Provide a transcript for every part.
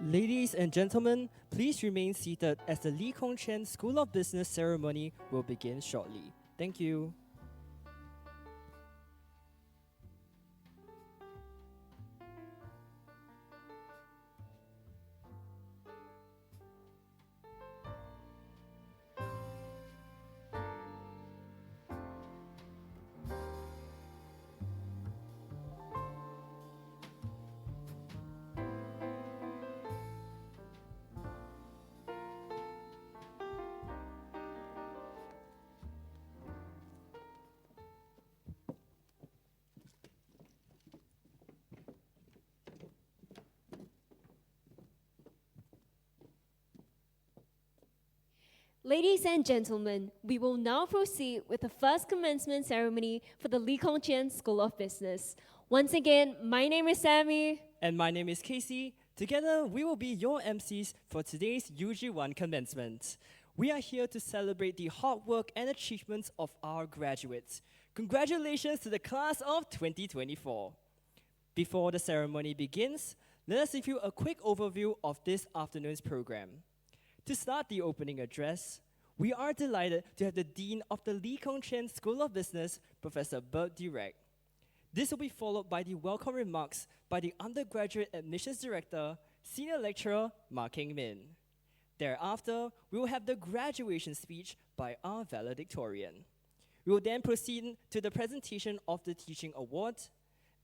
Ladies and gentlemen, please remain seated as the Lee Kong Chian School of Business ceremony will begin shortly. Thank you. Ladies and gentlemen, we will now proceed with the first commencement ceremony for the Lee Kong Chian School of Business. Once again, my name is Sammy. And my name is Casey. Together, we will be your MCs for today's UG1 commencement. We are here to celebrate the hard work and achievements of our graduates. Congratulations to the class of 2024. Before the ceremony begins, let us give you a quick overview of this afternoon's program. To start the opening address, we are delighted to have the Dean of the Lee Kong Chian School of Business, Professor Valedictorian. This will be followed by the welcome remarks by the Undergraduate Admissions Director, Senior Lecturer Ma Keng Min. Thereafter, we will have the graduation speech by our Valedictorian. We will then proceed to the presentation of the Teaching Award.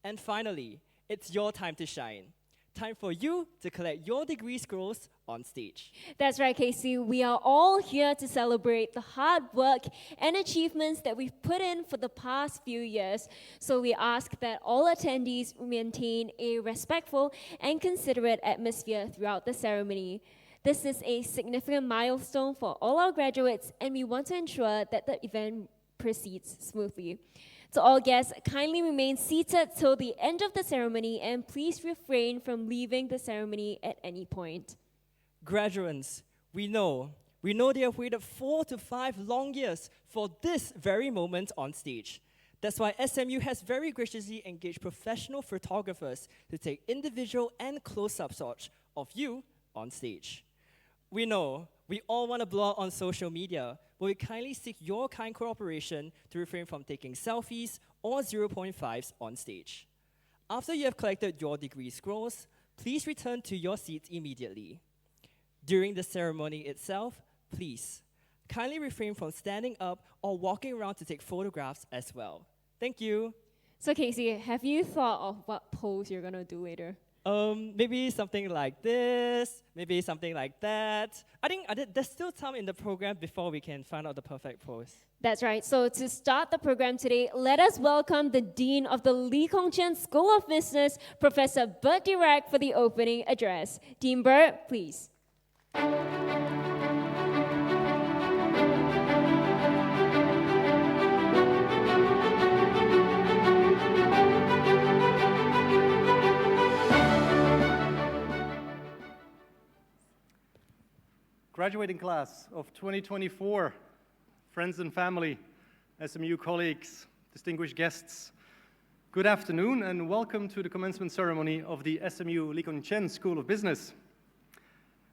And finally, it's your time to shine. Time for you to collect your degree scrolls on stage. That's right, Casey. We are all here to celebrate the hard work and achievements that we've put in for the past few years. So we ask that all attendees maintain a respectful and considerate atmosphere throughout the ceremony. This is a significant milestone for all our graduates, and we want to ensure that the event proceeds smoothly. So all guests, kindly remain seated till the end of the ceremony, and please refrain from leaving the ceremony at any point. Graduates, we know they have waited 4 to 5 long years for this very moment on stage. That's why SMU has very graciously engaged professional photographers to take individual and close-up shots of you on stage. We know we all want to blog on social media, but we kindly seek your kind cooperation to refrain from taking selfies or 0.5s on stage. After you have collected your degree scrolls, please return to your seats immediately. During the ceremony itself, please kindly refrain from standing up or walking around to take photographs as well. Thank you. So Casey, have you thought of what pose you're gonna do later? Maybe something like this, maybe something like that. I think there's still time in the program before we can find out the perfect pose. That's right. So to start the program today, let us welcome the Dean of the Lee Kong Chian School of Business, Professor Bert Dirac, for the opening address. Dean Bert, please. Graduating class of 2024, friends and family, SMU colleagues, distinguished guests, good afternoon and welcome to the commencement ceremony of the SMU Lee Kong Chian School of Business.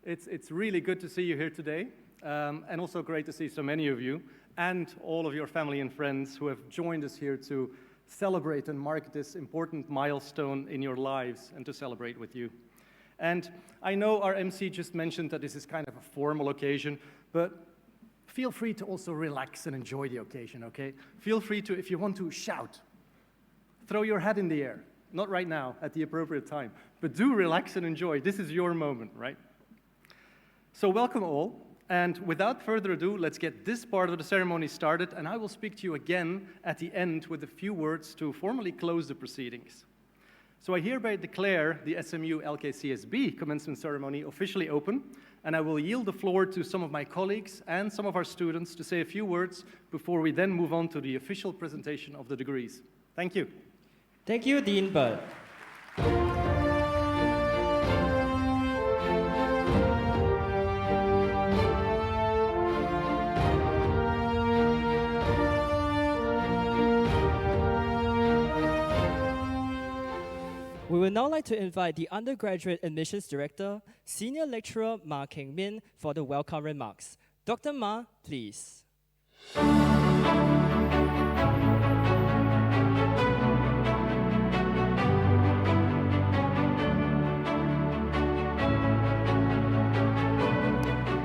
It's really good to see you here today, and also great to see so many of you and all of your family and friends who have joined us here to celebrate and mark this important milestone in your lives and to celebrate with you. And I know our MC just mentioned that this is kind of a formal occasion, but feel free to also relax and enjoy the occasion, okay? Feel free to, if you want to, shout. Throw your head in the air. Not right now, at the appropriate time. But do relax and enjoy. This is your moment, right? So welcome all. And without further ado, let's get this part of the ceremony started, and I will speak to you again at the end with a few words to formally close the proceedings. So I hereby declare the SMU LKCSB commencement ceremony officially open, and I will yield the floor to some of my colleagues and some of our students to say a few words before we then move on to the official presentation of the degrees. Thank you. Thank you, Dean Bert. We will would now like to invite the Undergraduate Admissions Director, Senior Lecturer Ma Keng Min, for the welcome remarks. Dr. Ma, please.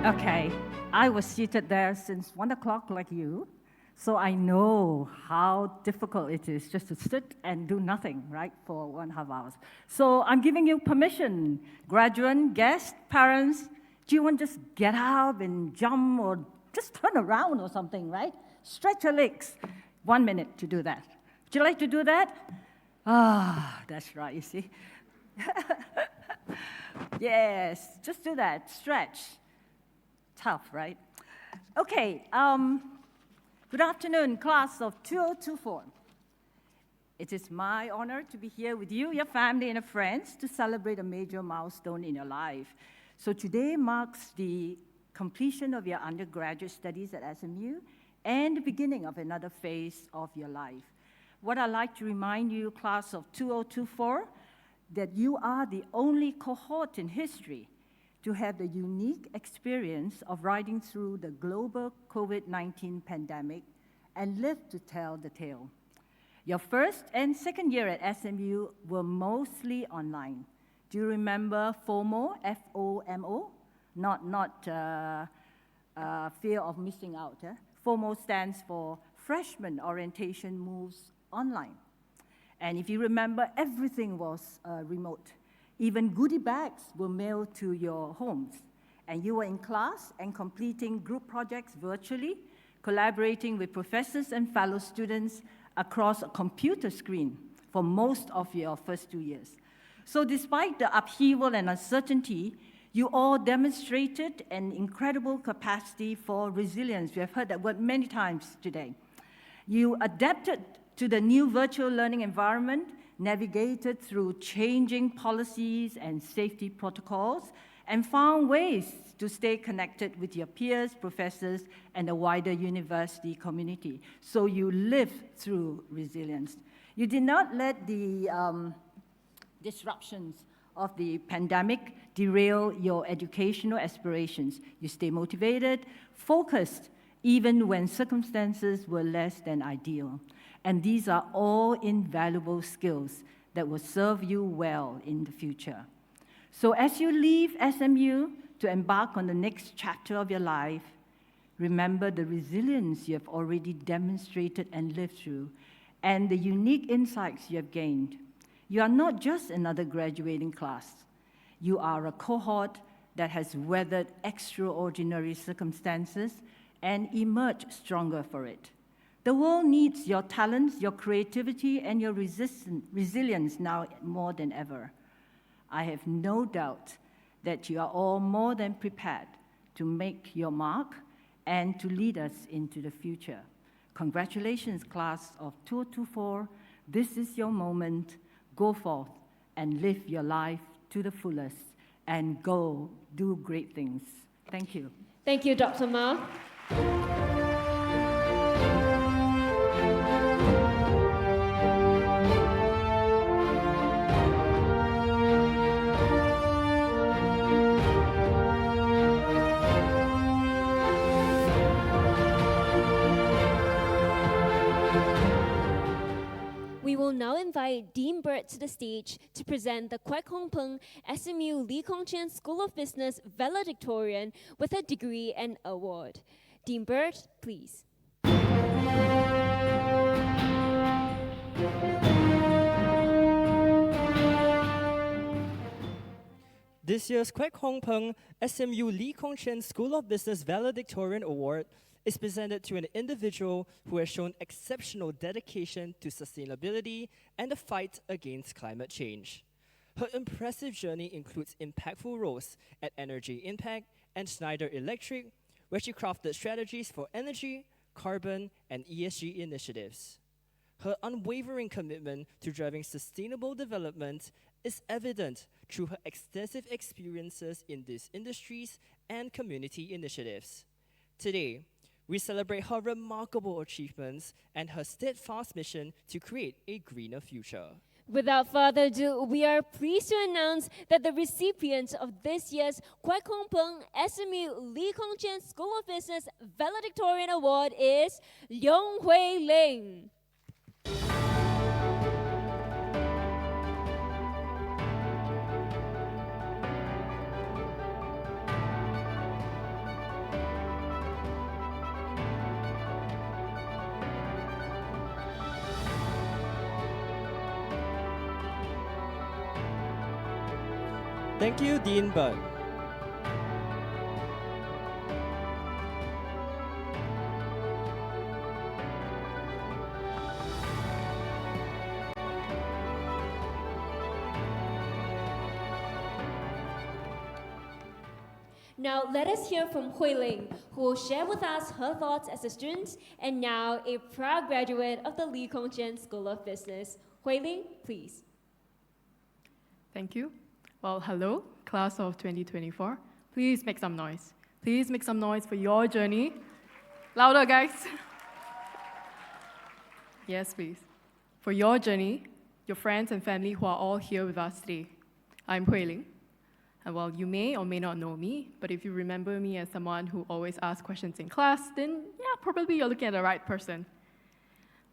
Okay, I was seated there since 1 o'clock like you, so I know how difficult it is just to sit and do nothing, right, for 1.5 hours. So I'm giving you permission, graduate, guests, parents, do you want to just get up and jump or just turn around or something, right? Stretch your legs. 1 minute to do that. Would you like to do that? Ah, that's right, you see. Yes, just do that, stretch. Tough, right? Okay, good afternoon, class of 2024. It is my honor to be here with you, your family, and your friends to celebrate a major milestone in your life. So today marks the completion of your undergraduate studies at SMU and the beginning of another phase of your life. What I'd like to remind you, class of 2024, that you are the only cohort in history to have the unique experience of riding through the global COVID-19 pandemic and live to tell the tale. Your first and second year at SMU were mostly online. Do you remember FOMO, F-O-M-O? Not fear of missing out. FOMO stands for Freshman Orientation Moves Online. And if you remember, everything was remote. Even goodie bags were mailed to your homes. And you were in class and completing group projects virtually, collaborating with professors and fellow students across a computer screen for most of your first 2 years. So despite the upheaval and uncertainty, you all demonstrated an incredible capacity for resilience. We have heard that word many times today. You adapted to the new virtual learning environment, navigated through changing policies and safety protocols, and found ways to stay connected with your peers, professors, and the wider university community. So you lived through resilience. You did not let the disruptions of the pandemic derail your educational aspirations. You stay motivated, focused, even when circumstances were less than ideal. And these are all invaluable skills that will serve you well in the future. So as you leave SMU to embark on the next chapter of your life, remember the resilience you have already demonstrated and lived through, and the unique insights you have gained. You are not just another graduating class. You are a cohort that has weathered extraordinary circumstances and emerged stronger for it. The world needs your talents, your creativity, and your resilience now more than ever. I have no doubt that you are all more than prepared to make your mark and to lead us into the future. Congratulations, class of 2024. This is your moment. Go forth and live your life to the fullest and go do great things. Thank you. Thank you, Dr. Ma. We will now invite Dean Burt to the stage to present the Kwek Hong Peng SMU Lee Kong Chian School of Business Valedictorian with a degree and award. Dean Burt, please. This year's Kwek Hong Peng SMU Lee Kong Chian School of Business Valedictorian Award is presented to an individual who has shown exceptional dedication to sustainability and the fight against climate change. Her impressive journey includes impactful roles at Energy Impact and Schneider Electric, where she crafted strategies for energy, carbon, and ESG initiatives. Her unwavering commitment to driving sustainable development is evident through her extensive experiences in these industries and community initiatives. Today, we celebrate her remarkable achievements and her steadfast mission to create a greener future. Without further ado, we are pleased to announce that the recipient of this year's Kwai Kong Peng SMU Lee Kong Chian School of Business Valedictorian Award is Yong Hui Ling. Thank you, Dean Bud. Now let us hear from Hui Ling, who will share with us her thoughts as a student and now a proud graduate of the Lee Kong Chian School of Business. Hui Ling, please. Thank you. Well, hello, class of 2024. Please make some noise. Please make some noise for your journey. Louder, guys. Yes, please. For your journey, your friends and family who are all here with us today. I'm Hui Ling. And while you may or may not know me, but if you remember me as someone who always asks questions in class, then yeah, probably you're looking at the right person.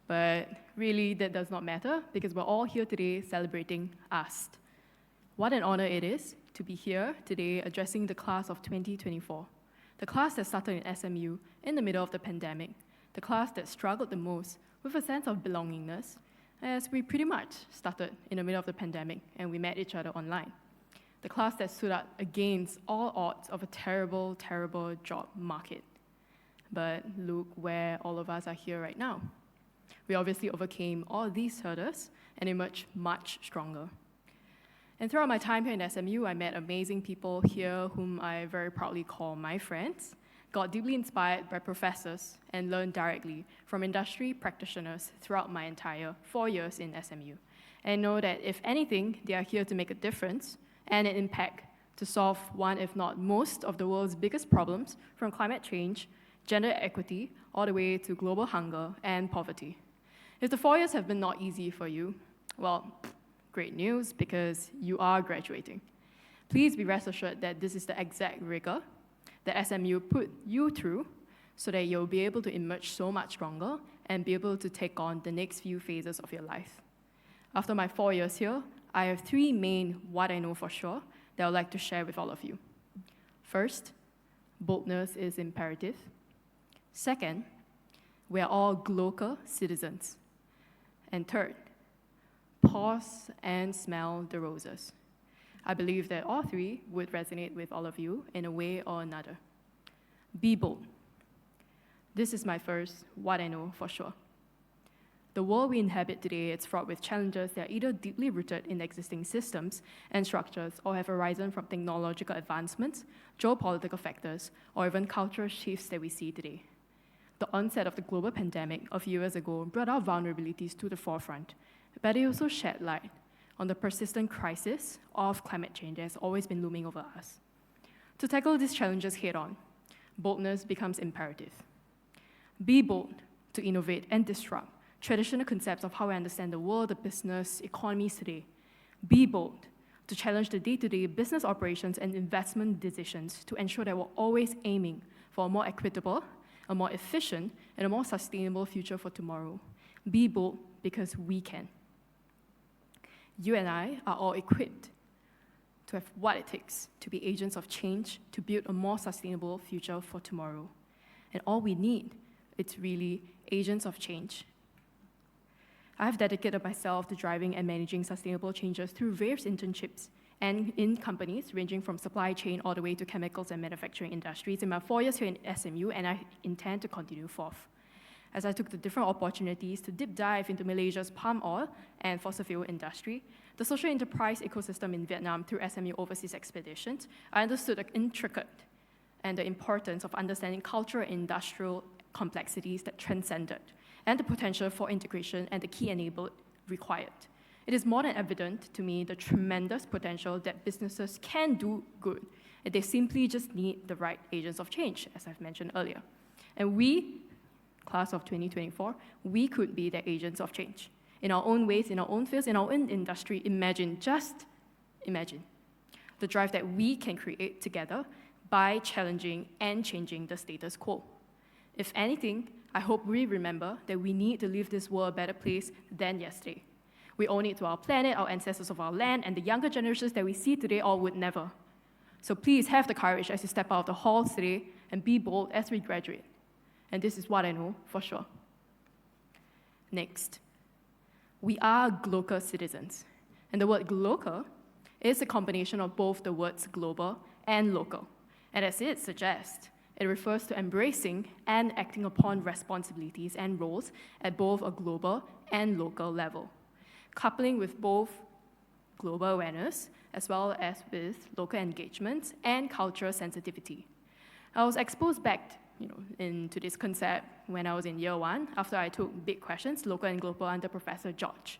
But really, that does not matter because we're all here today celebrating us. What an honor it is to be here today addressing the class of 2024. The class that started in SMU in the middle of the pandemic. The class that struggled the most with a sense of belongingness, as we pretty much started in the middle of the pandemic and we met each other online. The class that stood up against all odds of a terrible, terrible job market. But look where all of us are here right now. We obviously overcame all these hurdles and emerged much stronger. And throughout my time here in SMU, I met amazing people here whom I very proudly call my friends, got deeply inspired by professors, and learned directly from industry practitioners throughout my entire 4 years in SMU. And know that if anything, they are here to make a difference and an impact to solve one, if not most, of the world's biggest problems, from climate change, gender equity, all the way to global hunger and poverty. If the 4 years have been not easy for you, well, great news, because you are graduating. Please be rest assured that this is the exact rigor that SMU put you through so that you'll be able to emerge so much stronger and be able to take on the next few phases of your life. After my 4 years here, I have 3 main what I know for sure that I would like to share with all of you. First, boldness is imperative. Second, we are all global citizens. And third, pause and smell the roses. I believe that all 3 would resonate with all of you in a way or another. Be bold. This is my first what I know for sure. The world we inhabit today is fraught with challenges that are either deeply rooted in existing systems and structures or have arisen from technological advancements, geopolitical factors, or even cultural shifts that we see today. The onset of the global pandemic a few years ago brought our vulnerabilities to the forefront, but it also shed light on the persistent crisis of climate change that has always been looming over us. To tackle these challenges head-on, boldness becomes imperative. Be bold to innovate and disrupt traditional concepts of how we understand the world, the business, economies today. Be bold to challenge the day-to-day business operations and investment decisions to ensure that we're always aiming for a more equitable, a more efficient, and a more sustainable future for tomorrow. Be bold because we can. You and I are all equipped to have what it takes to be agents of change to build a more sustainable future for tomorrow. And all we need is really agents of change. I have dedicated myself to driving and managing sustainable changes through various internships and in companies ranging from supply chain all the way to chemicals and manufacturing industries in my 4 years here in SMU, and I intend to continue forth. As I took the different opportunities to deep dive into Malaysia's palm oil and fossil fuel industry, the social enterprise ecosystem in Vietnam through SMU overseas expeditions, I understood the intricate and the importance of understanding cultural and industrial complexities that transcended, and the potential for integration and the key enabler required. It is more than evident to me the tremendous potential that businesses can do good, and they simply just need the right agents of change, as I've mentioned earlier. And we, class of 2024, we could be the agents of change in our own ways, in our own fields, in our own industry. Imagine, just imagine, the drive that we can create together by challenging and changing the status quo. If anything, I hope we remember that we need to leave this world a better place than yesterday. We owe it to our planet, our ancestors of our land, and the younger generations that we see today or would never. So please have the courage as you step out of the halls today and be bold as we graduate. And this is what I know for sure. Next, we are global citizens. And the word global is a combination of both the words global and local. And as it suggests, it refers to embracing and acting upon responsibilities and roles at both a global and local level, coupling with both global awareness as well as with local engagement and cultural sensitivity. I was exposed back into this concept when I was in year 1 after I took big questions, local and global, under Professor George.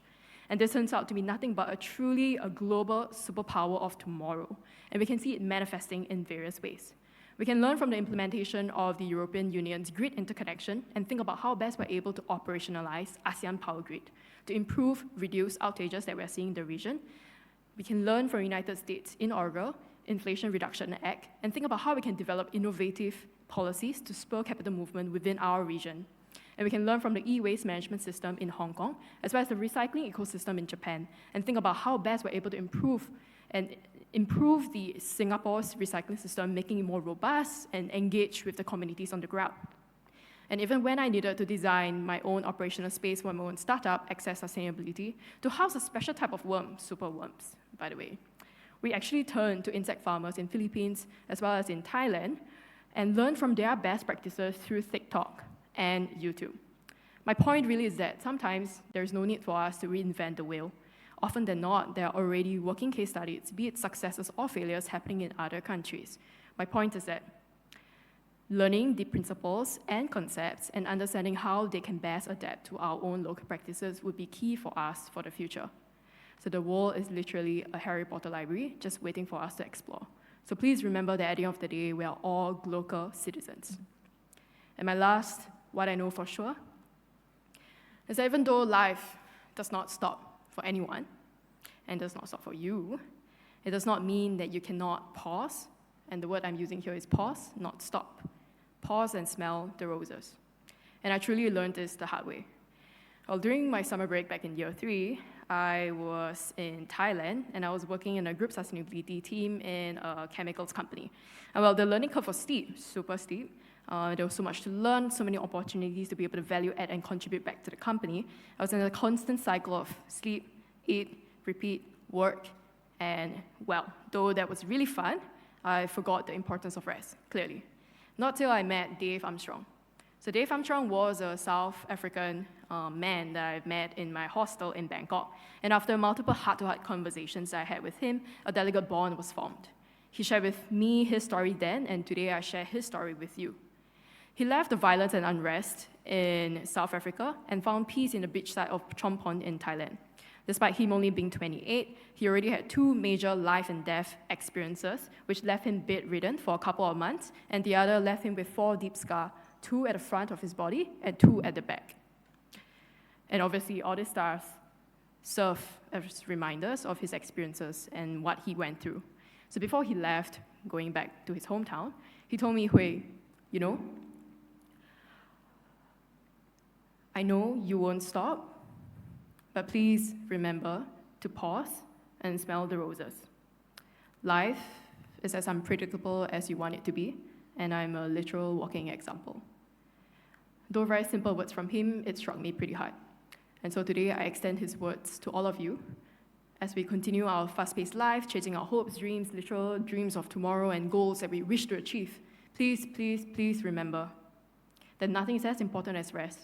And this turns out to be nothing but a global superpower of tomorrow. And we can see it manifesting in various ways. We can learn from the implementation of the European Union's grid interconnection and think about how best we're able to operationalize ASEAN Power Grid to improve, reduce outages that we're seeing in the region. We can learn from United States inaugural Inflation Reduction Act and think about how we can develop innovative policies to spur capital movement within our region. And we can learn from the e-waste management system in Hong Kong, as well as the recycling ecosystem in Japan, and think about how best we're able to improve the Singapore's recycling system, making it more robust and engage with the communities on the ground. And even when I needed to design my own operational space for my own startup, Access Sustainability, to house a special type of worm, super worms, by the way, we actually turned to insect farmers in Philippines as well as in Thailand and learned from their best practices through TikTok and YouTube. My point really is that sometimes there's no need for us to reinvent the wheel. Often than not, there are already working case studies, be it successes or failures, happening in other countries. My point is that learning the principles and concepts and understanding how they can best adapt to our own local practices would be key for us for the future. So the world is literally a Harry Potter library just waiting for us to explore. So please remember that at the end of the day, we are all local citizens. And my last, what I know for sure, is that even though life does not stop for anyone, and does not stop for you, it does not mean that you cannot pause, and the word I'm using here is pause, not stop. Pause and smell the roses. And I truly learned this the hard way. Well, during my summer break back in year 3, I was in Thailand, and I was working in a group sustainability team in a chemicals company. And well, the learning curve was steep, super steep. There was so much to learn, so many opportunities to be able to value add and contribute back to the company. I was in a constant cycle of sleep, eat, repeat, work, and well, though that was really fun, I forgot the importance of rest, clearly. Not till I met Dave Armstrong. So Dave Armstrong was a South African man that I met in my hostel in Bangkok. And after multiple heart-to-heart conversations I had with him, a delicate bond was formed. He shared with me his story then, and today I share his story with you. He left the violence and unrest in South Africa and found peace in the beachside of Chompon in Thailand. Despite him only being 28, he already had 2 major life and death experiences, which left him bedridden for a couple of months, and the other left him with 4 deep scars, 2 at the front of his body and 2 at the back. And obviously, all these stars serve as reminders of his experiences and what he went through. So before he left, going back to his hometown, he told me, Hui, I know you won't stop, but please remember to pause and smell the roses. Life is as unpredictable as you want it to be, and I'm a literal walking example. Though very simple words from him, it struck me pretty hard. And so today I extend his words to all of you as we continue our fast-paced life, chasing our hopes, dreams, literal dreams of tomorrow and goals that we wish to achieve. Please, please, please remember that nothing is as important as rest.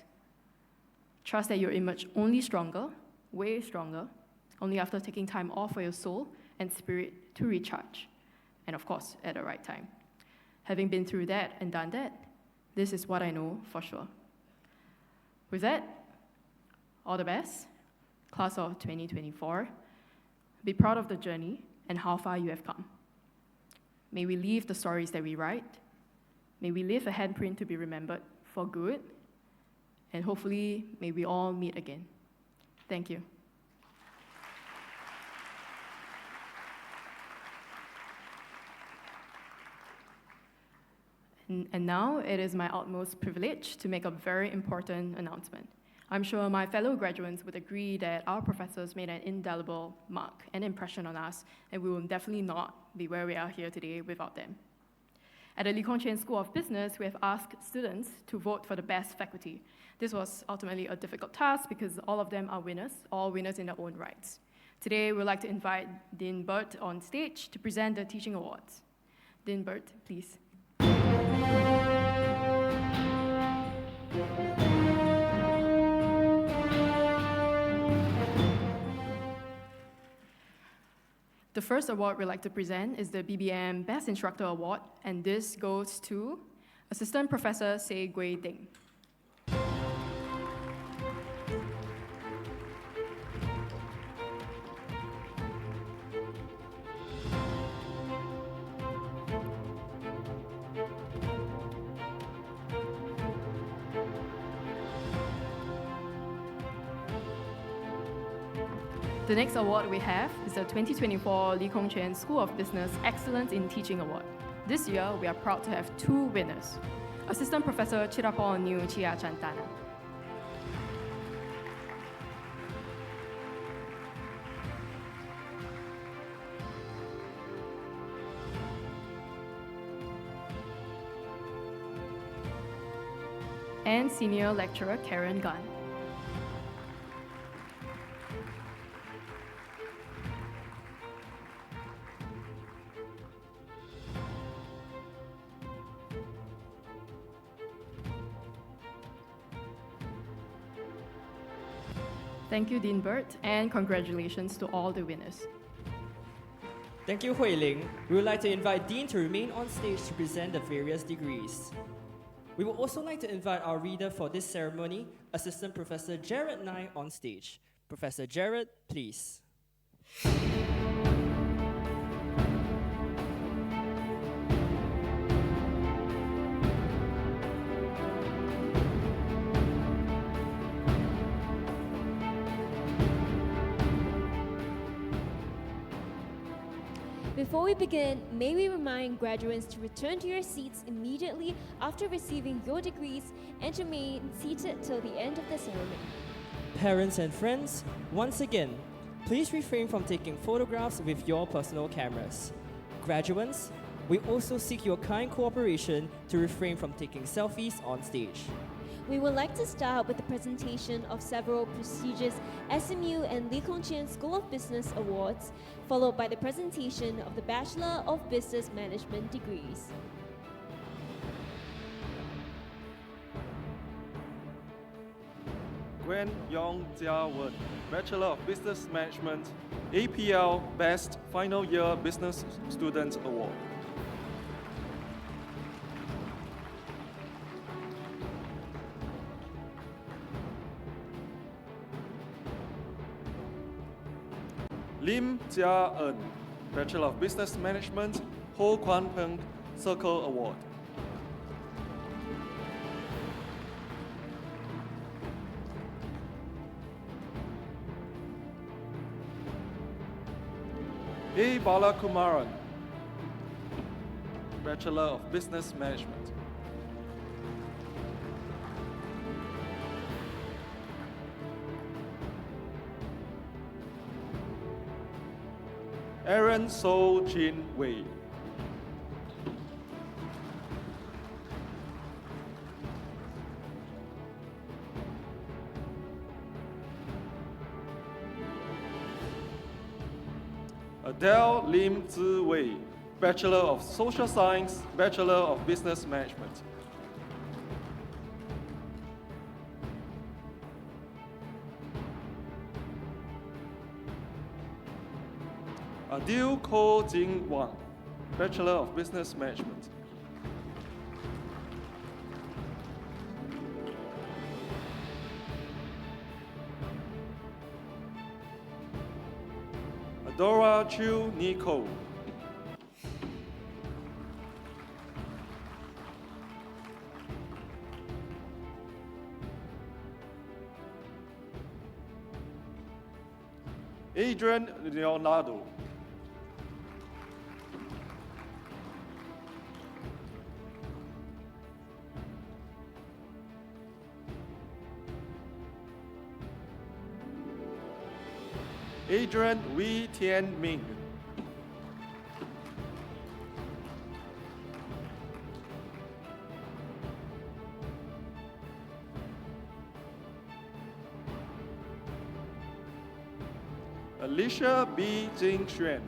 Trust that you'll emerge only stronger, way stronger, only after taking time off for your soul and spirit to recharge. And of course, at the right time. Having been through that and done that, this is what I know for sure. With that, all the best, class of 2024. Be proud of the journey and how far you have come. May we leave the stories that we write. May we leave a handprint to be remembered for good. And hopefully, may we all meet again. Thank you. And now it is my utmost privilege to make a very important announcement. I'm sure my fellow graduates would agree that our professors made an indelible mark and impression on us, and we will definitely not be where we are here today without them. At the Chian School of Business, we have asked students to vote for the best faculty. This was ultimately a difficult task because all of them are winners, all winners in their own rights. Today, we'd like to invite Dean Burt on stage to present the teaching awards. Dean Burt, please. The first award we'd like to present is the BBM Best Instructor Award, and this goes to Assistant Professor Se Gui Ding. The next award we have is the 2024 Chian School of Business Excellence in Teaching Award. This year, we are proud to have two winners. Assistant Professor Chirapol New Chia Chantana. And Senior Lecturer Karen Gunn. Thank you, Dean Burt, and congratulations to all the winners. Thank you, Hui Ling. We would like to invite Dean to remain on stage to present the various degrees. We would also like to invite our reader for this ceremony, Assistant Professor Jared Nai, on stage. Professor Jared, please. Before we begin, may we remind graduates to return to your seats immediately after receiving your degrees and to remain seated till the end of the ceremony. Parents and friends, once again, please refrain from taking photographs with your personal cameras. Graduates, we also seek your kind cooperation to refrain from taking selfies on stage. We would like to start with the presentation of several prestigious SMU and Chian School of Business awards, followed by the presentation of the Bachelor of Business Management degrees. Gwen Yong Jia Wen, Bachelor of Business Management, APL Best Final Year Business Student Award. Lim Jia En, Bachelor of Business Management, Ho Kwan Peng Circle Award. A. Balakumaran, Bachelor of Business Management. Aaron So Jin Wei. Adele Lim Zi Wei, Bachelor of Social Science, Bachelor of Business Management. Adil Ko Jing Wang, Bachelor of Business Management. Adora Chu Nico. Adrian Leonardo. Adrian Wee Tian Ming. Alicia B. Jing Xuan.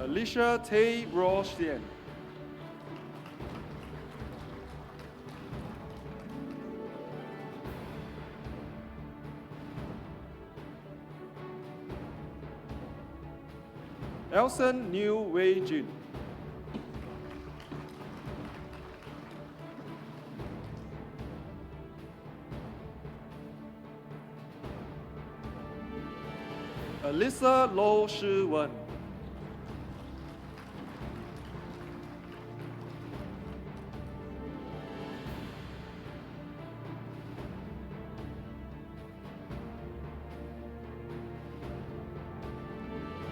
Alicia Tay Ro Xian. Elson New Wei Jun. Alyssa Lo Shi Wen.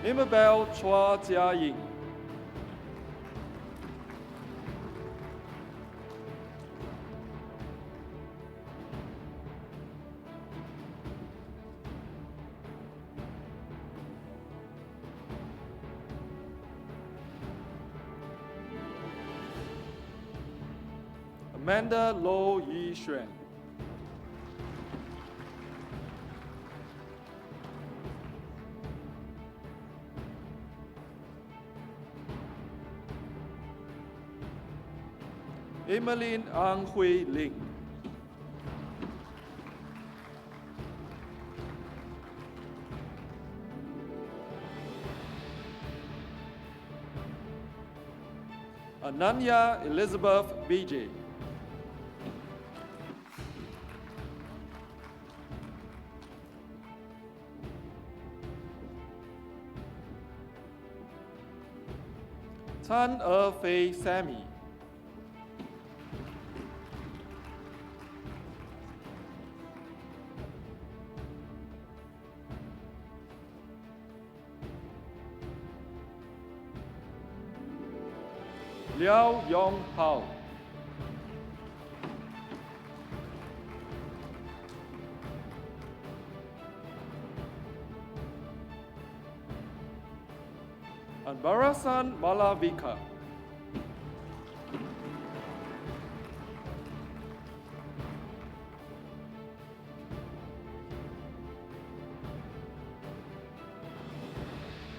Imabel Chua Jiaying. Amanda Lo Yi Xuan. Emmeline Ang Hui Ling. Ananya Elizabeth BJ. Tan Fei Sammy. Liao Yong Hao. Anbarasan Malavika.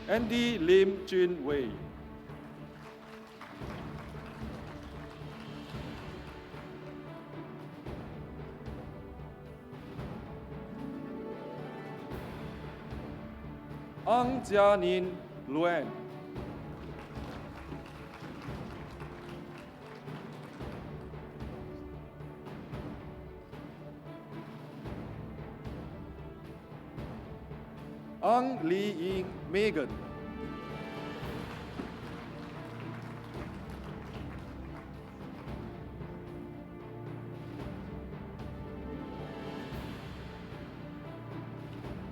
Andy Lim Jun Wei. Ang Jianin Luan. Ang Li Ying Megan.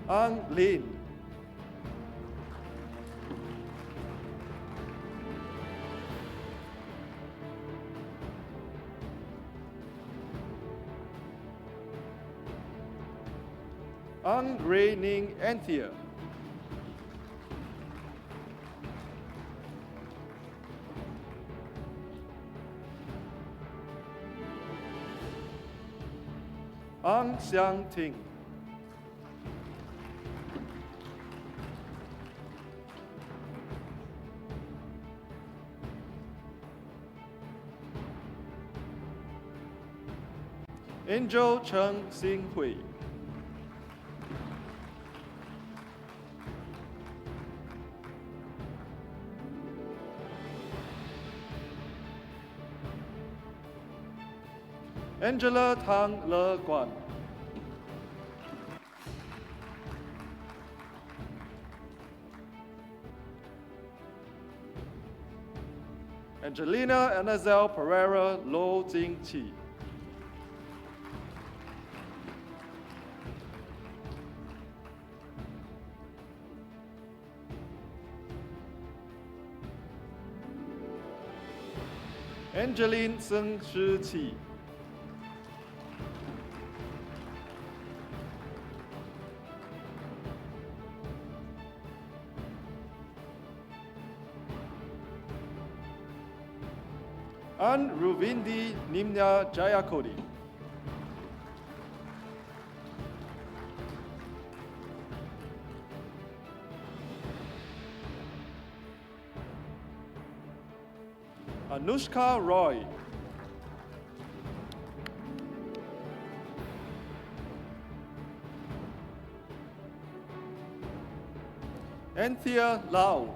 Ang Lin. Ang Raining Anthea. Ang Xiang Ting. Angel Cheng Xing Hui. Angela Tang Le Guan. Angelina Anazel Pereira Lo Jing Chi. Angeline Seng Shi Qi. An Ruvindi Nimya Jayakodi. Anushka Roy. Anthea Lau.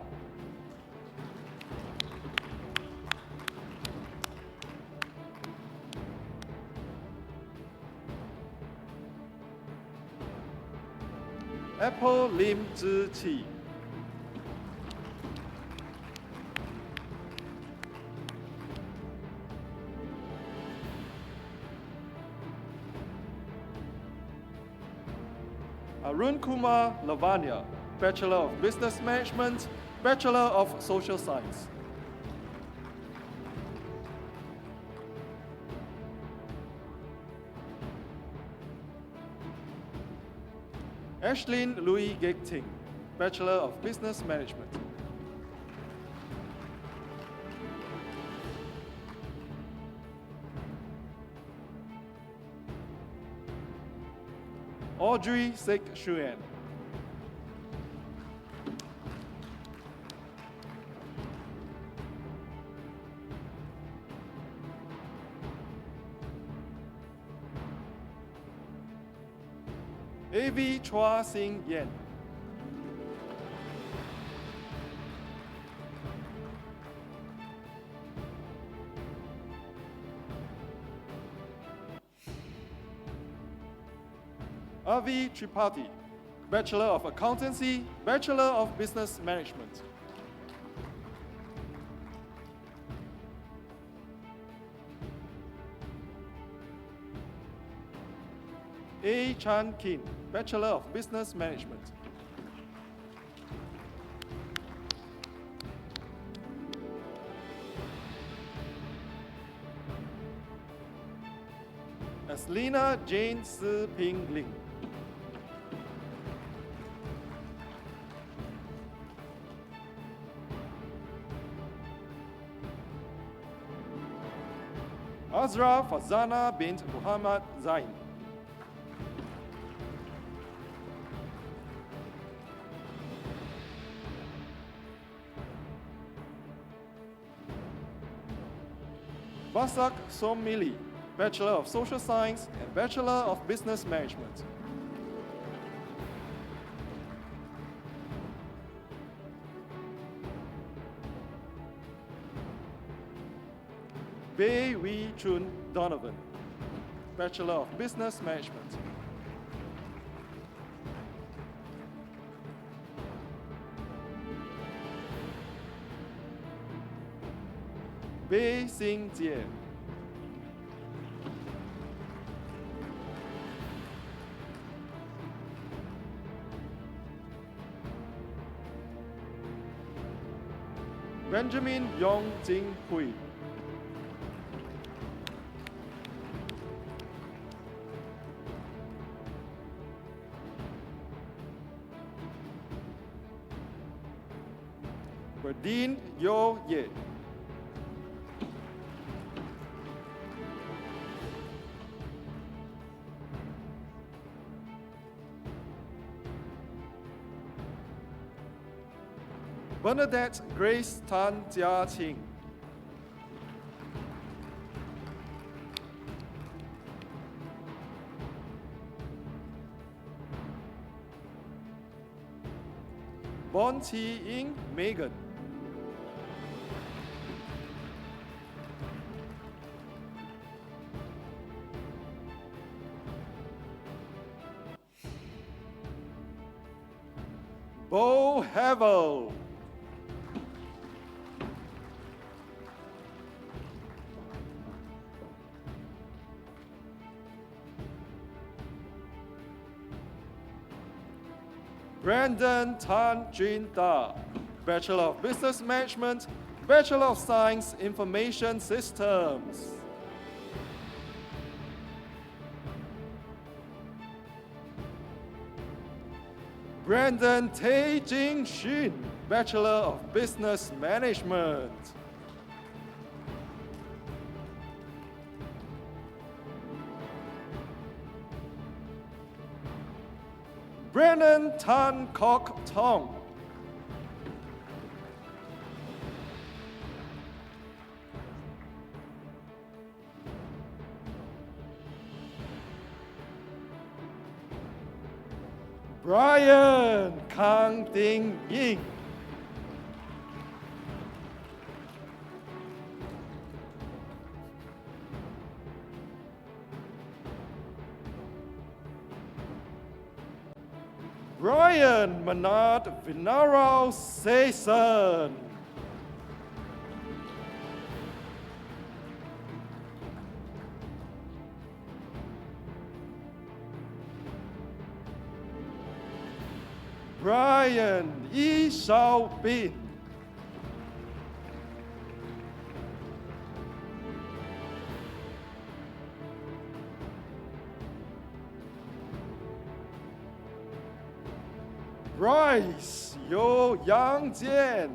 Apple Lim Zhi Qi. Arun Kumar Lavanya, Bachelor of Business Management, Bachelor of Social Science. Ashlyn Louis Gekting, Bachelor of Business Management. Audrey Sek Xuan. A.V. Chua Sing Yen. Avi Tripathi, Bachelor of Accountancy, Bachelor of Business Management. A. Chan Kin, Bachelor of Business Management. Aslina Jane Si Ping Ling. Azra Fazana bint Muhammad Zain. Basak Somili, Bachelor of Social Science and Bachelor of Business Management. Bei Wee Chun Donovan, Bachelor of Business Management. Bei Xing Jie. Benjamin Yong Jing Hui. Berdine Yo Ye. Bernadette Grace Tan Jia Qing. Bon Chi Ying Megan. Bo Havel. Brandon Tan Jin Da, Bachelor of Business Management, Bachelor of Science, Information Systems. Brandon Tae Jin Shin, Bachelor of Business Management. Brennan Tan Kok Tong. Brian Kang Ding Ying. Brian Manad Vinaro Sason. Brian Yi Shao Bin. Bryce Yo Yang Jian.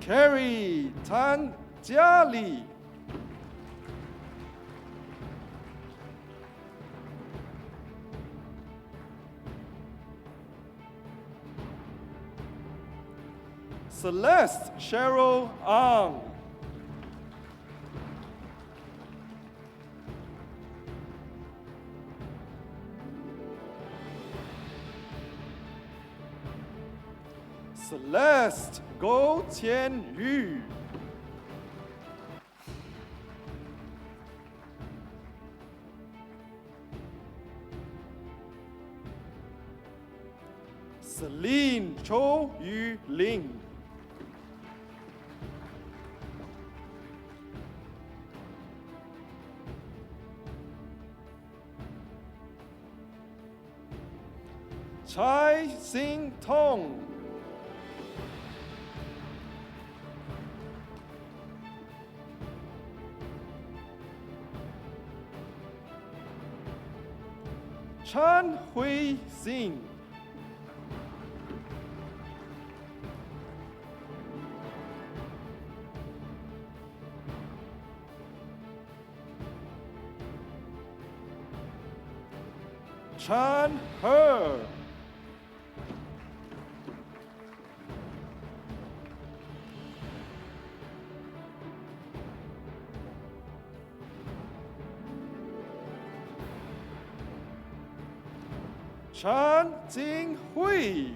Carrie Tan Jiali. Celeste Cheryl Ang. Celeste Go Tian Yu. Celine Cho Yu Ling. Chai Sing Tong. Chan Hui Sing. Chan He. Chan Jing Hui.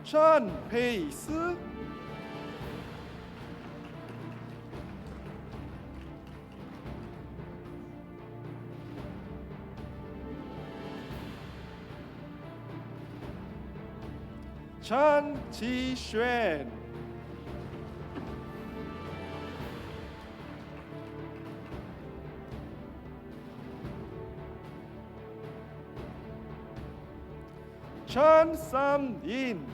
Chan Pei Si. Chan Qi Xuan. Chan Sam Yin.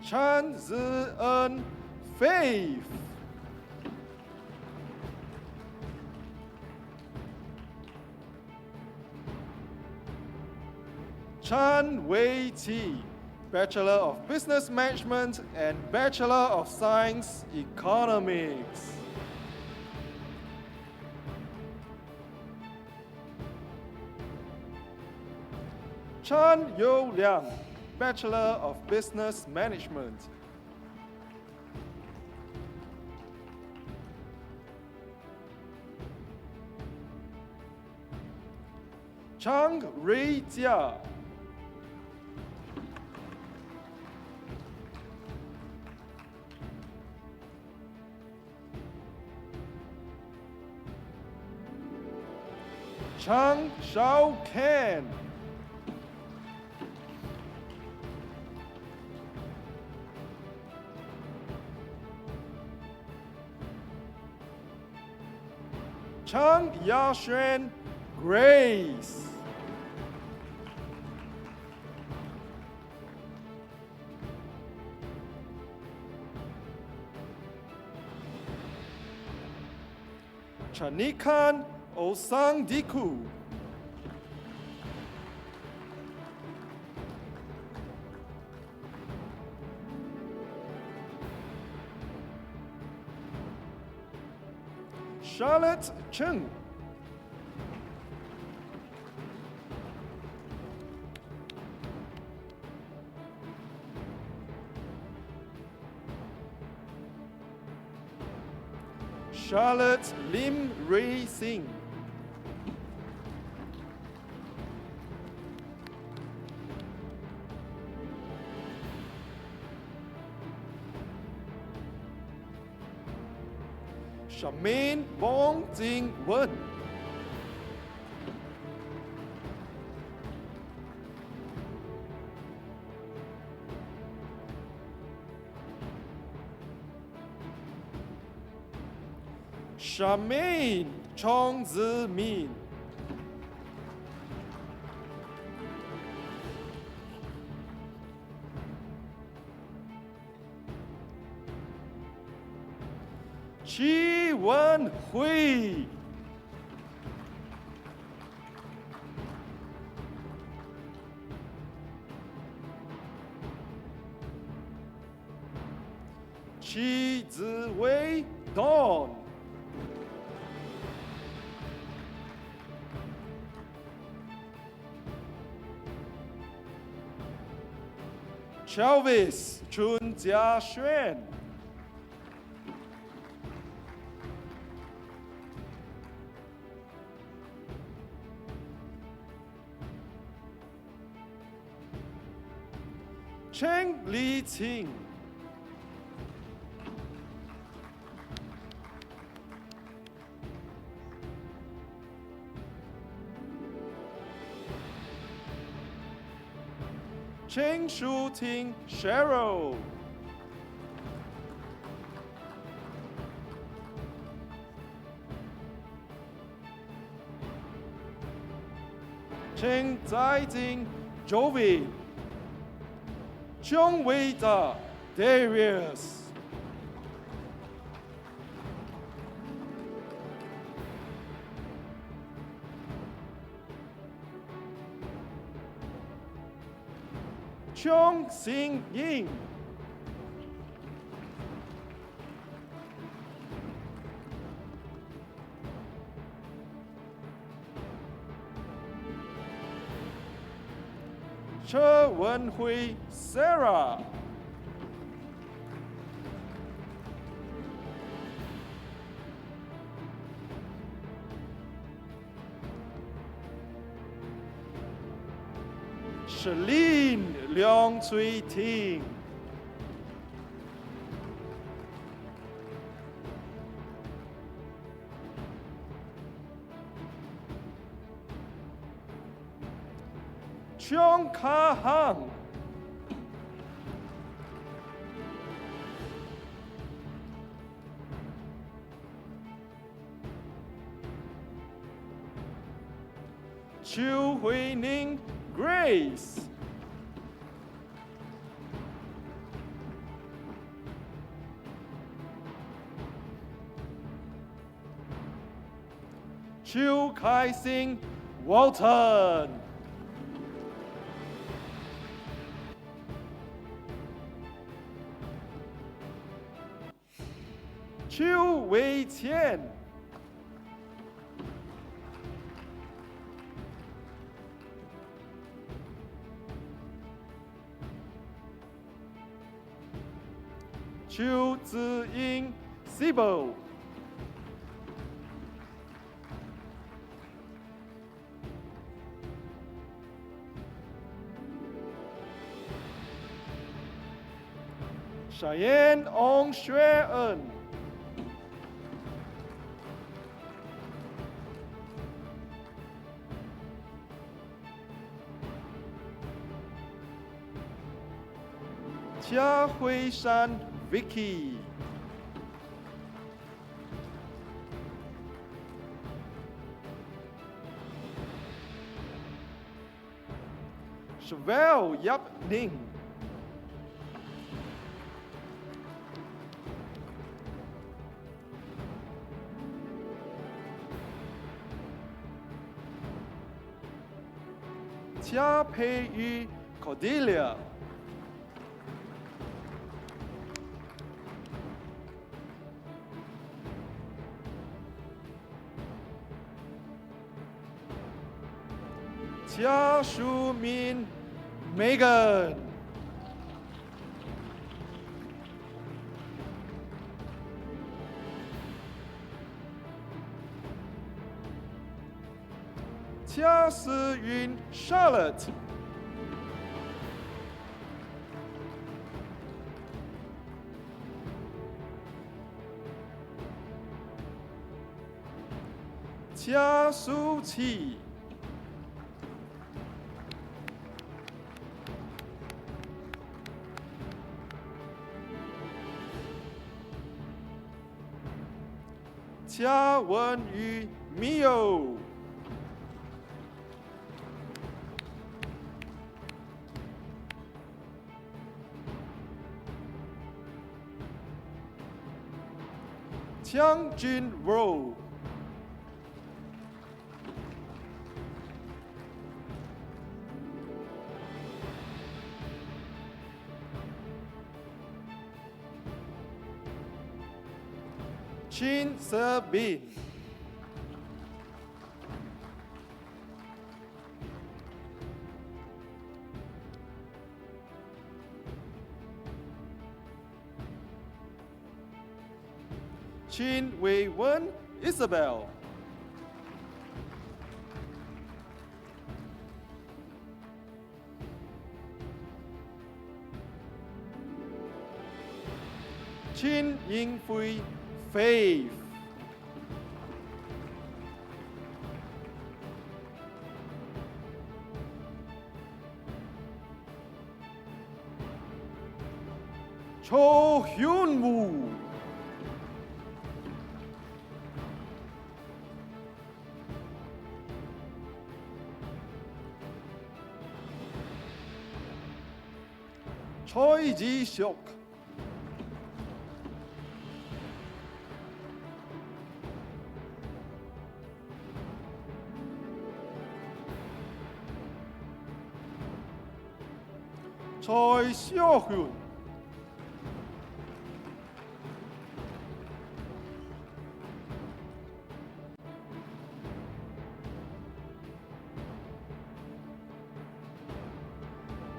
Chan Zi-en Faith. Chan Wei Qi, Bachelor of Business Management and Bachelor of Science Economics. Chan Yo Liang, Bachelor of Business Management. Chang Rui Jia, Chang Shao Ken. Chang Yashuan Grace. Chanikan Osang Diku. Charlotte Chen. Charlotte Lim Ray Singh. Charmaine Bong Jing Wen. Charmaine Chong Zi Min. Chi Wen Hui. Chi Ziwei Dawn. Chelvis Chun Jia Xuan. Cheng Li Qing. Cheng Shu Ting Cheryl. Cheng Zaijing Jovi. Chong Wei Da Darius. Chong Xing Ying. Che Wenhui Sarah. Shalin Liang Cui Ting. Cheong Ka Hang. Chu Hui Ning Grace. Chu Kai Sing Walton. Chu Wei Qian. Chu Ziying Sibo. Cheyenne Ong Xue-en. 嘉惠山 Vicky。Chevelle Yap Ning。嘉佩玉 Cordelia。嘉淑敏 Megan。嘉思云 Charlotte。嘉淑琪。嘉文宇 Mio。江俊柔。Chin Sabin。Chin Wei Wen Isabel。Chin Ying Fui Faith。Cho Hyun Woo。Choi Ji Seok。Choi Seo-hyun。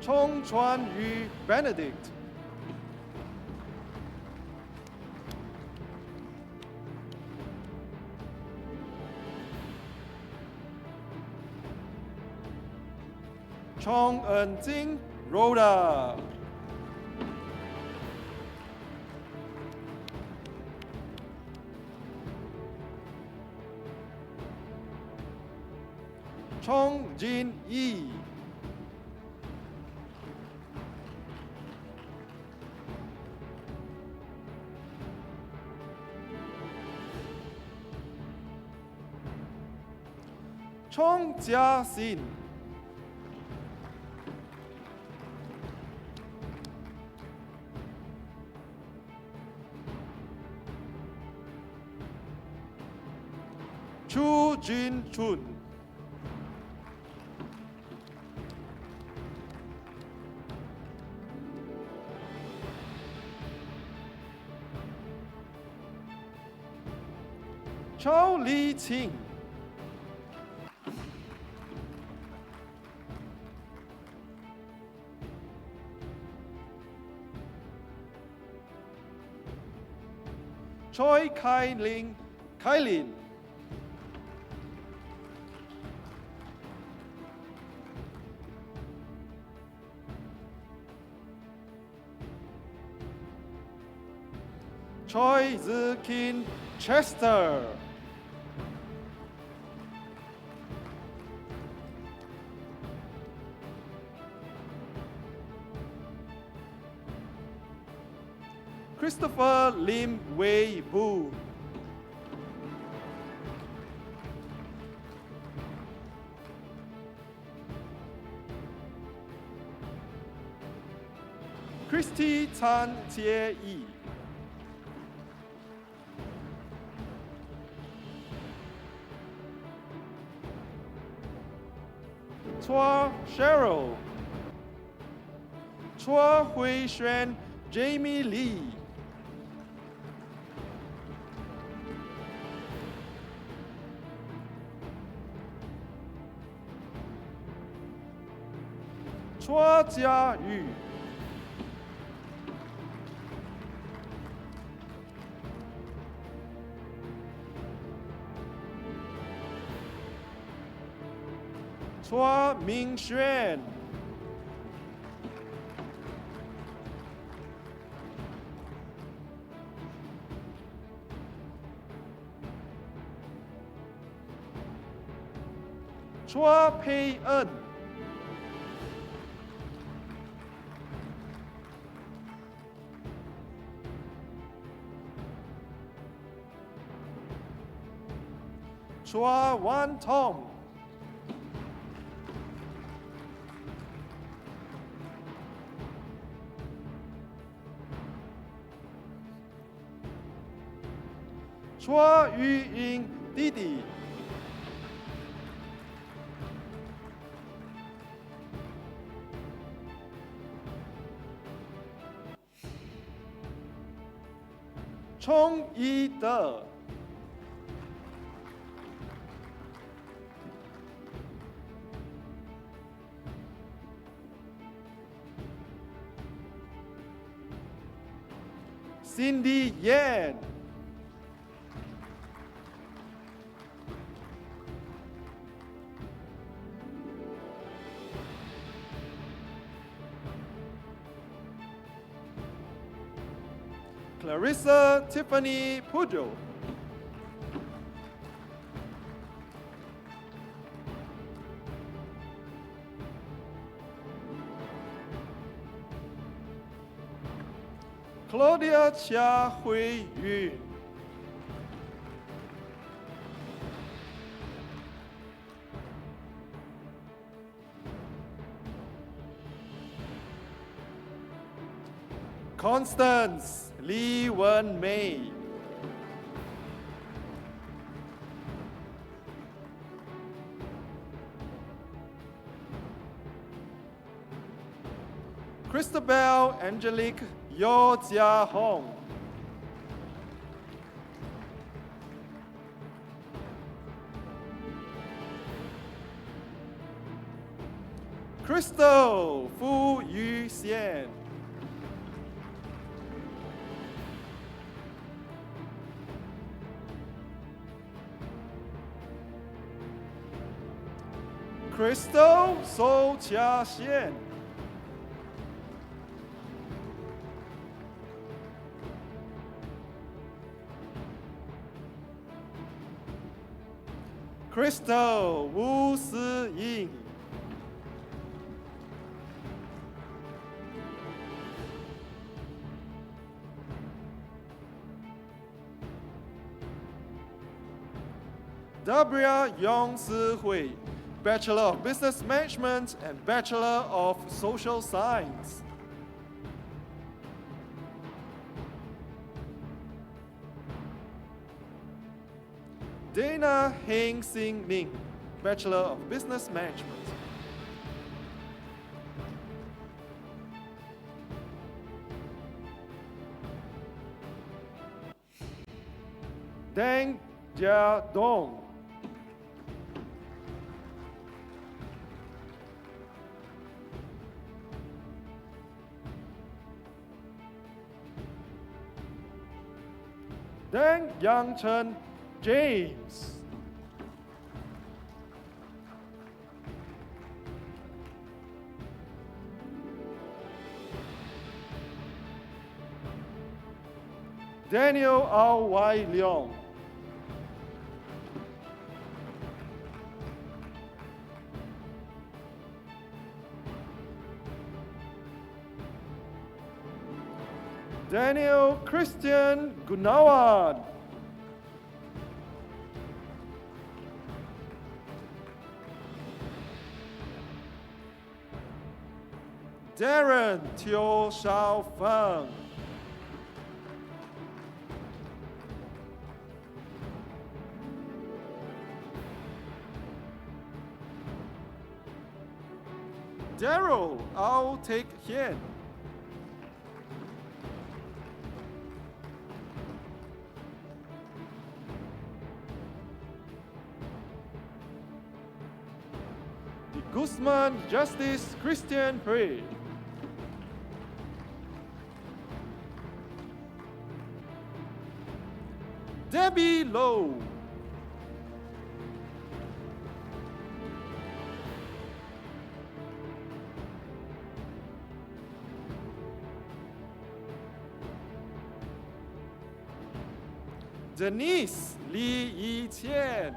冲川宇 Benedict。Chong Eun Jing Rhoda。Chong Jin Yi。Chong Jia Xin。Chu Jin Chun。Chao Li Qing。Choi Kai Ling Kailin。Choi Zikin Chester。Christopher Lim Wei Bu. Christy Tan Jie Yi. Chua Cheryl. Chua Hui Xuan Jamie Lee. Chua Jia Yu. Chua Mingxuan. Chua Pei En. Chua Wan Tong. Chua Yu Ying Didi. Chong Yi De. Cindy Yan. Clarissa Tiffany Pujo. Claudia Chia Hui Yun. Constance Li Wen Mei. Christabel Angelique Yo Jia Hong. Crystal Fu Yu Xian. Crystal So Chia Xian. Crystal Wu Si Ying. Dabria Yong Si Hui, Bachelor of Business Management and Bachelor of Social Science. Dana Heng Sing Ning, Bachelor of Business Management. Deng Jia Dong. Deng Yangchen James. Daniel Ao Wai Leong. Daniel Christian Gunawan. Darren Teo Shao Feng. Daryl Ao Teck Hien. The Guzman Justice Christian Hui. Debbie Low. Denise Lee Yi Qian.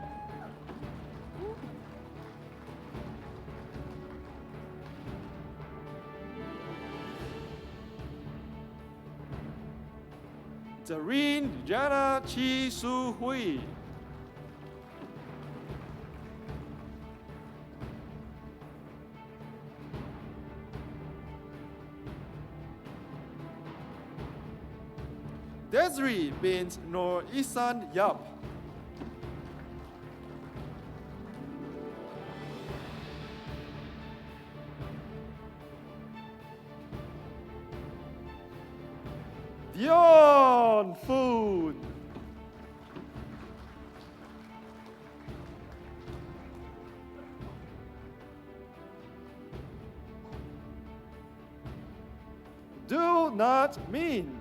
Doreen Jana Chi Su Hui. Desiree bint Nur Isan Yap. Dion Food. Do not mean.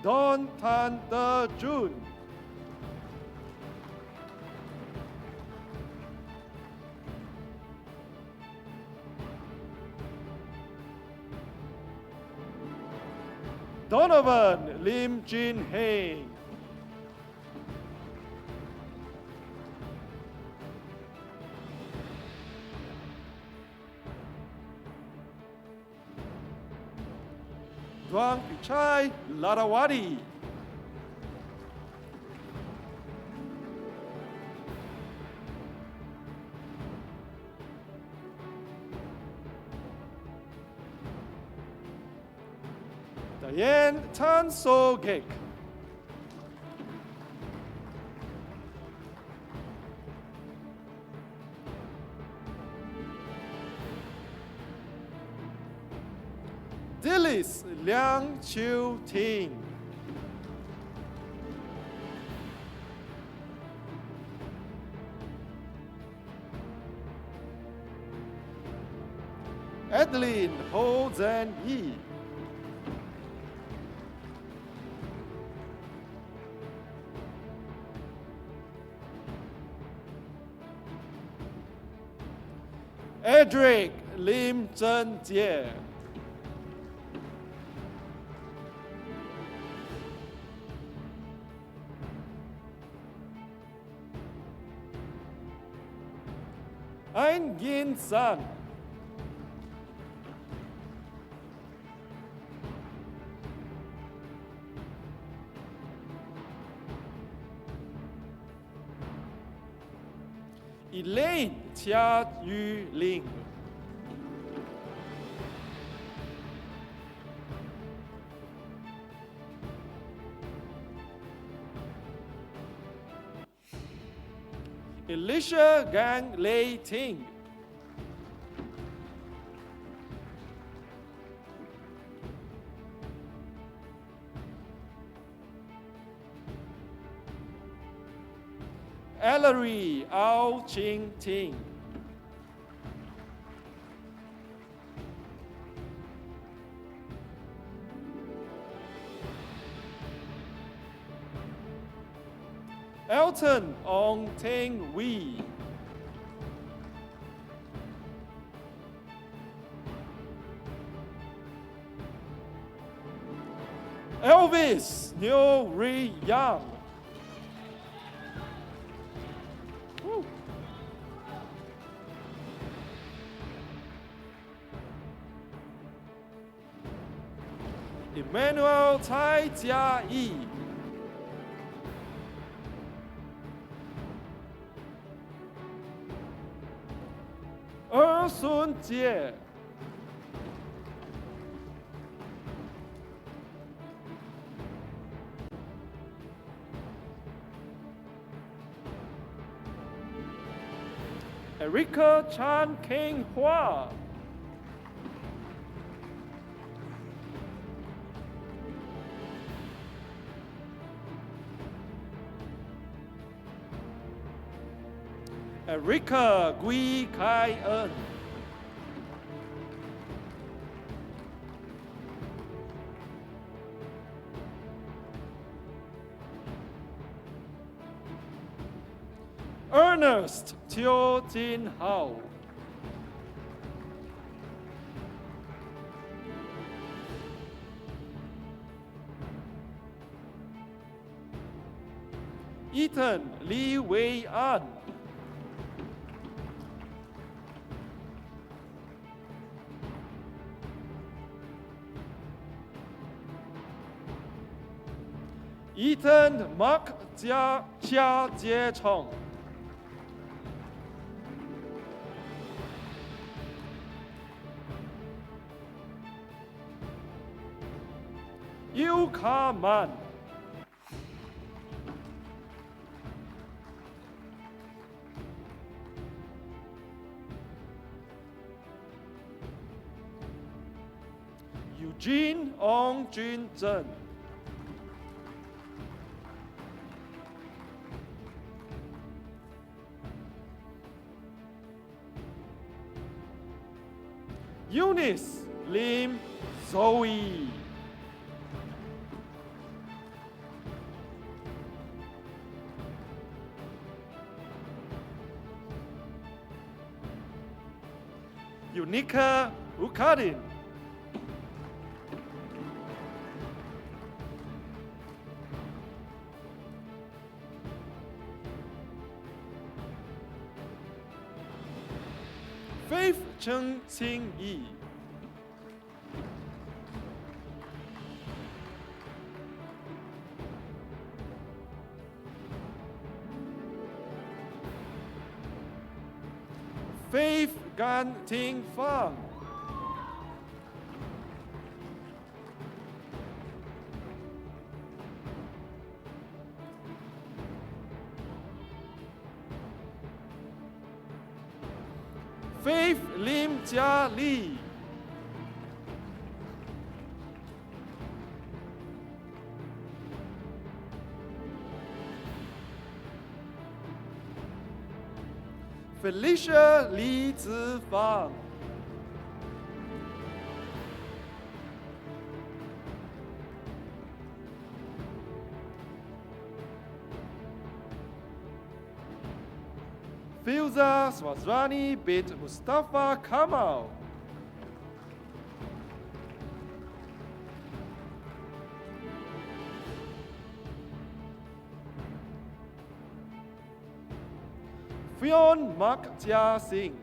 Don Tan De Jun. Donovan Lim Jin Heng. Duang Pichai Larawadi. Diane Tan So Gek. Dillis Liang Chiu Ting. Adeline Ho Zhen Yi. Edric Lim Zhen Jie. Ein Yin San. Elaine Chia Yu Ling. Elisha Gang Lei Ting. Ellery Ao Ching Ting. Elton Ong Teng Wee. Elvis New Ri Yang. Woo. Emmanuel Cai Jia Yi. Sun Jie. Erica Chan King Hua. Erica Gui Kai En. Ernest Teo Jin Hao. Ethan Li Wei An. Ethan Mark Jia Jie Chong. Yu Ka Man. Eugene Ong Jun Zhen. Eunice Lim Zoe. Unica Ukadin. Faith Chen Qing Yi. Faith Gan Ting Fang. Faith Lim Jia Li. Felicia Li Zifang. Filza Swazrani bint Mustafa Kamal. Fion Mak Jia Singh.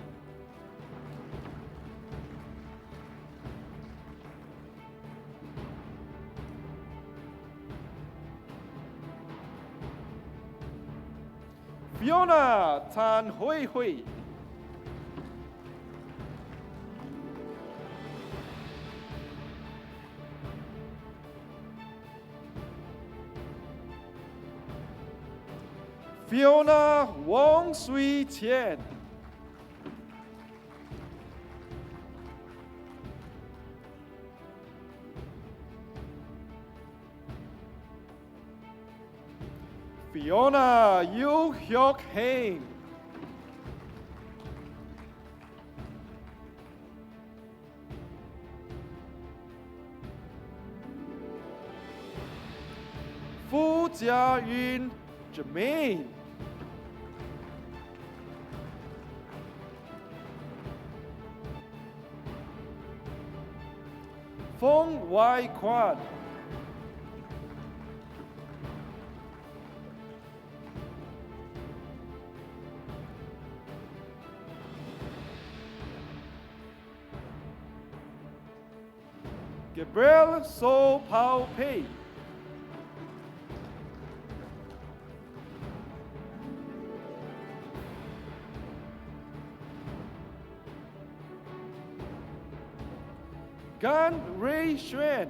Fiona Tan Hui Hui. Fiona Wong Sui Qian. Fiona Yu Hyuk Heng. Fu Jiayun Jermaine. Feng Wai Quan. Gabriel So Pao Pei. Gan Rui Xuan.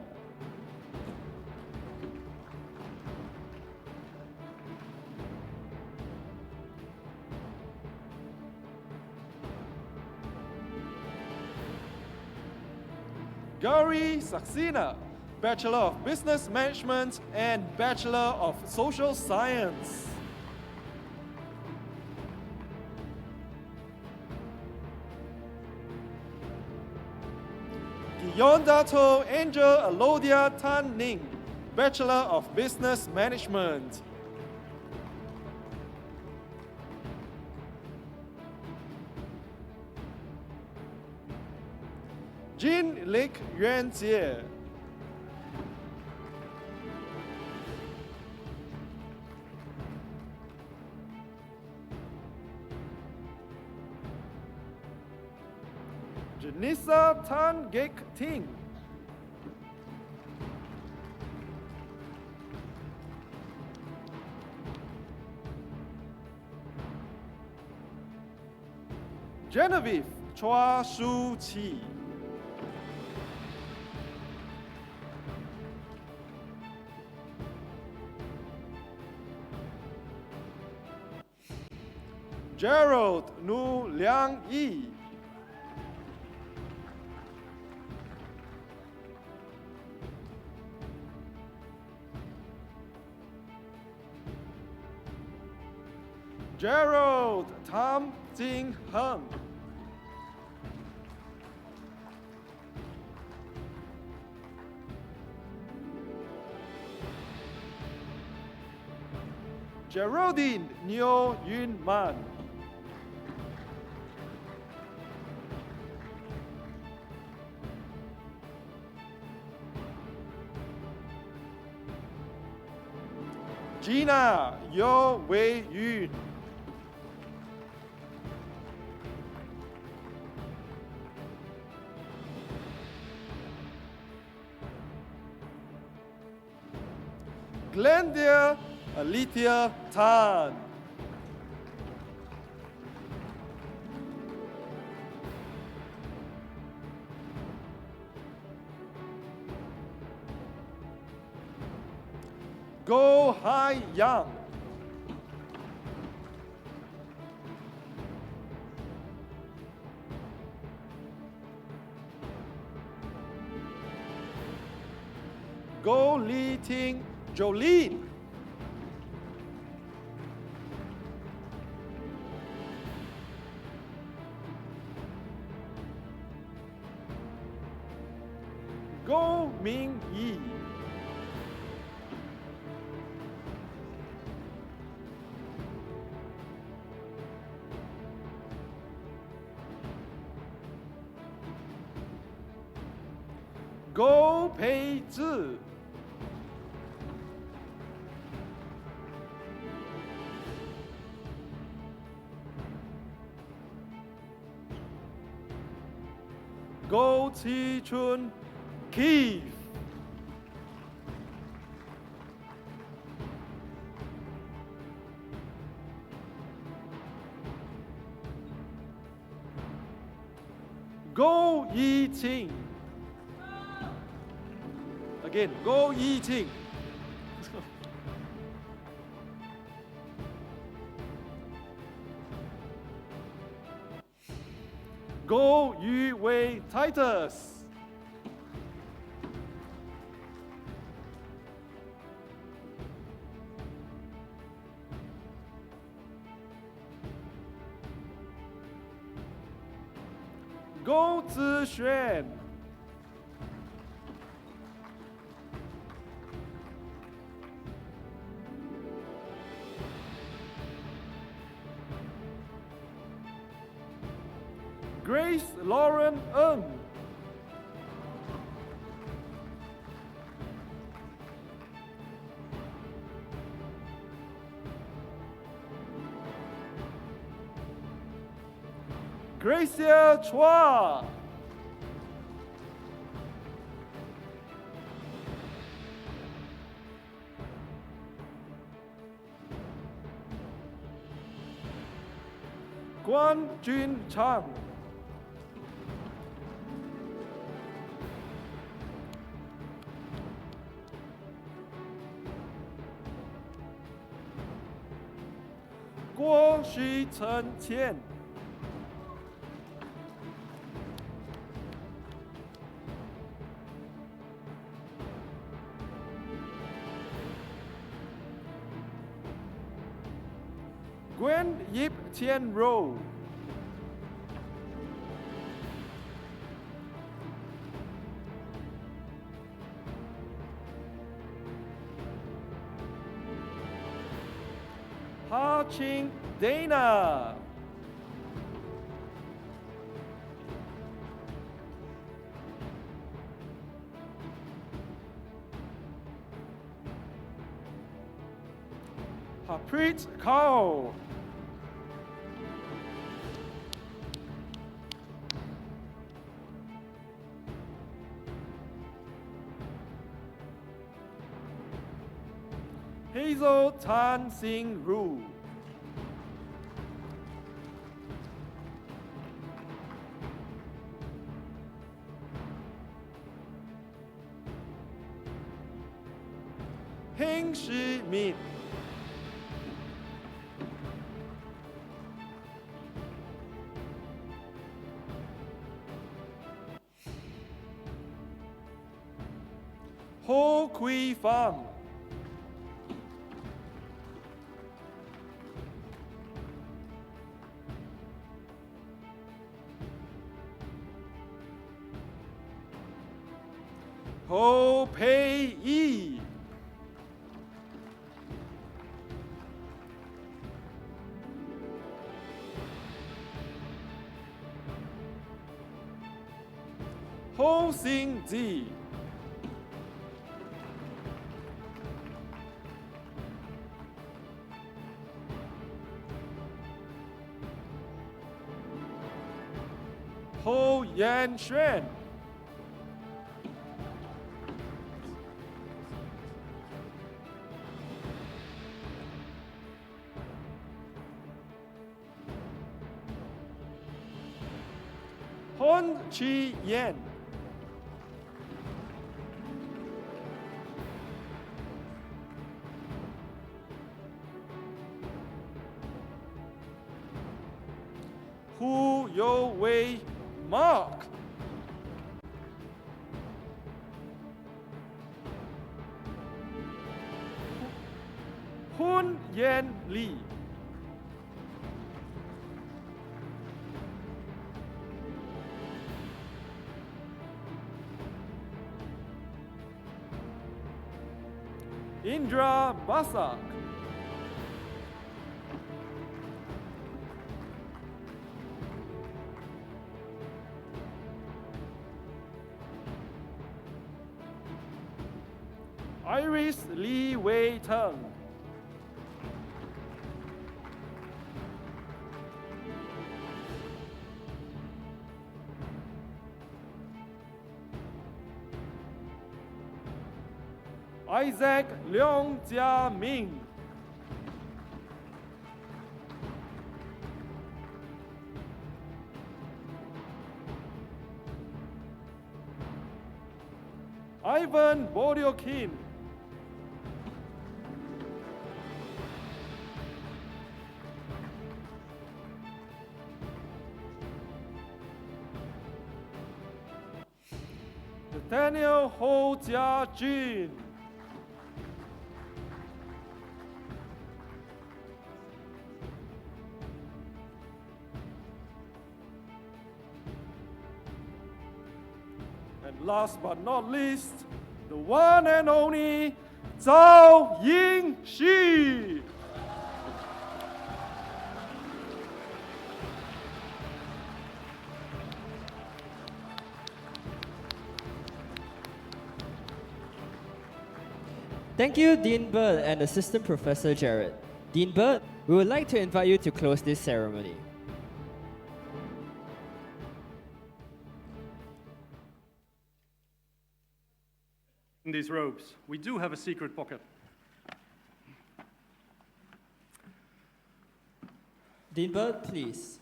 Gary Saxena, Bachelor of Business Management and Bachelor of Social Science. Giondato Angel Alodia Tan Ning, Bachelor of Business Management. Jin Lik Yuan Jie. Janissa Tan Gek Ting. Genevieve Chua Shu Qi. Gerald Nu Liang Yi. Gerald Tam Jing Han. Geraldine Nyo Yun Man. Gina Yo Wei Yun. Glenda Alithia Tan. Go Hai Yang. Go Li Ting Jolene. Go Ming Yi. Go Pei Zhi. Go Chi Chun Keith. Go Yi Qing. Again, Go Yi Qing. Go Yu Wei Titus. Go Zixuan. Grace Lauren Ng. Gracia Chua. Guan Jun Chan. Guo Shi Chen Qian. Gwen Yip Tian Ro. Ha Ching Dana. Harpreet Kaur. Hazel Tan Sing Ru. Heng Shi Min. Ho Kui Fang. Ho Pei Yi. Ho Xing Ji. Ho Yan Xuan. Hon Chi Yan. Hu Yo Wei Mark. Hun Yan Lee. Indra Basak. Iris Lee Wei Teng. Isaac Leong Jia Ming. Ivan Bodiokin. Nathaniel Ho Jia Jin. And last but not least, the one and only Zhao Ying Shi. Thank you, Dean Bird and Assistant Professor Jared. Dean Bird, we would like to invite you to close this ceremony. In these robes, we do have a secret pocket. Dean Bird, please.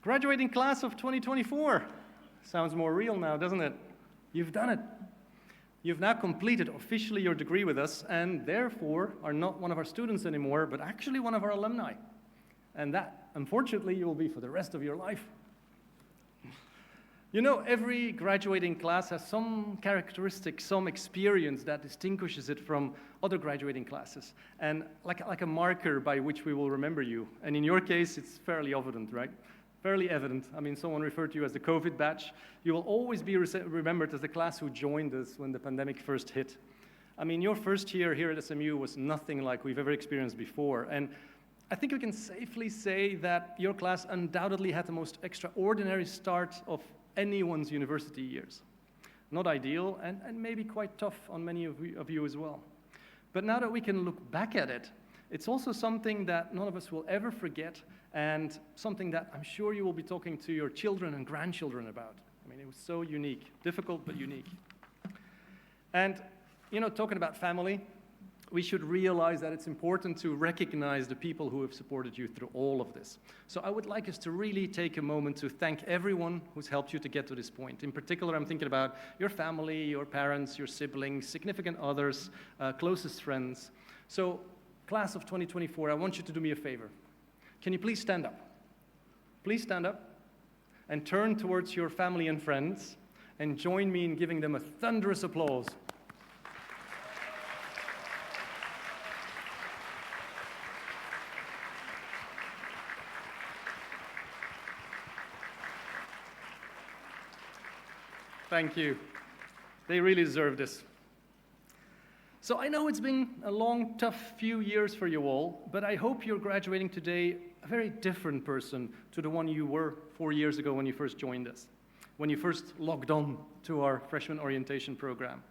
Graduating class of 2024. Sounds more real now, doesn't it? You've done it. You've now completed officially your degree with us and therefore are not one of our students anymore, but actually one of our alumni. And that, unfortunately, you will be for the rest of your life. You know, every graduating class has some characteristic, some experience that distinguishes it from other graduating classes, and like a marker by which we will remember you. And in your case, it's fairly evident, right? Fairly evident. I mean, someone referred to you as the COVID batch. You will always be remembered as the class who joined us when the pandemic first hit. I mean, your first year here at SMU was nothing like we've ever experienced before, and I think we can safely say that your class undoubtedly had the most extraordinary start of anyone's university years. Not ideal, and maybe quite tough on many of you as well. But now that we can look back at it, it's also something that none of us will ever forget, and something that I'm sure you will be talking to your children and grandchildren about. I mean, it was so unique, difficult but unique. And, you know, talking about family, we should realize that it's important to recognize the people who have supported you through all of this. So I would like us to really take a moment to thank everyone who's helped you to get to this point. In particular, I'm thinking about your family, your parents, your siblings, significant others, closest friends. So, class of 2024, I want you to do me a favor. Can you please stand up? Please stand up and turn towards your family and friends and join me in giving them a thunderous applause. Thank you. They really deserve this. So I know it's been a long, tough few years for you all, but I hope you're graduating today a very different person to the one you were 4 years ago when you first joined us, when you first logged on to our freshman orientation program.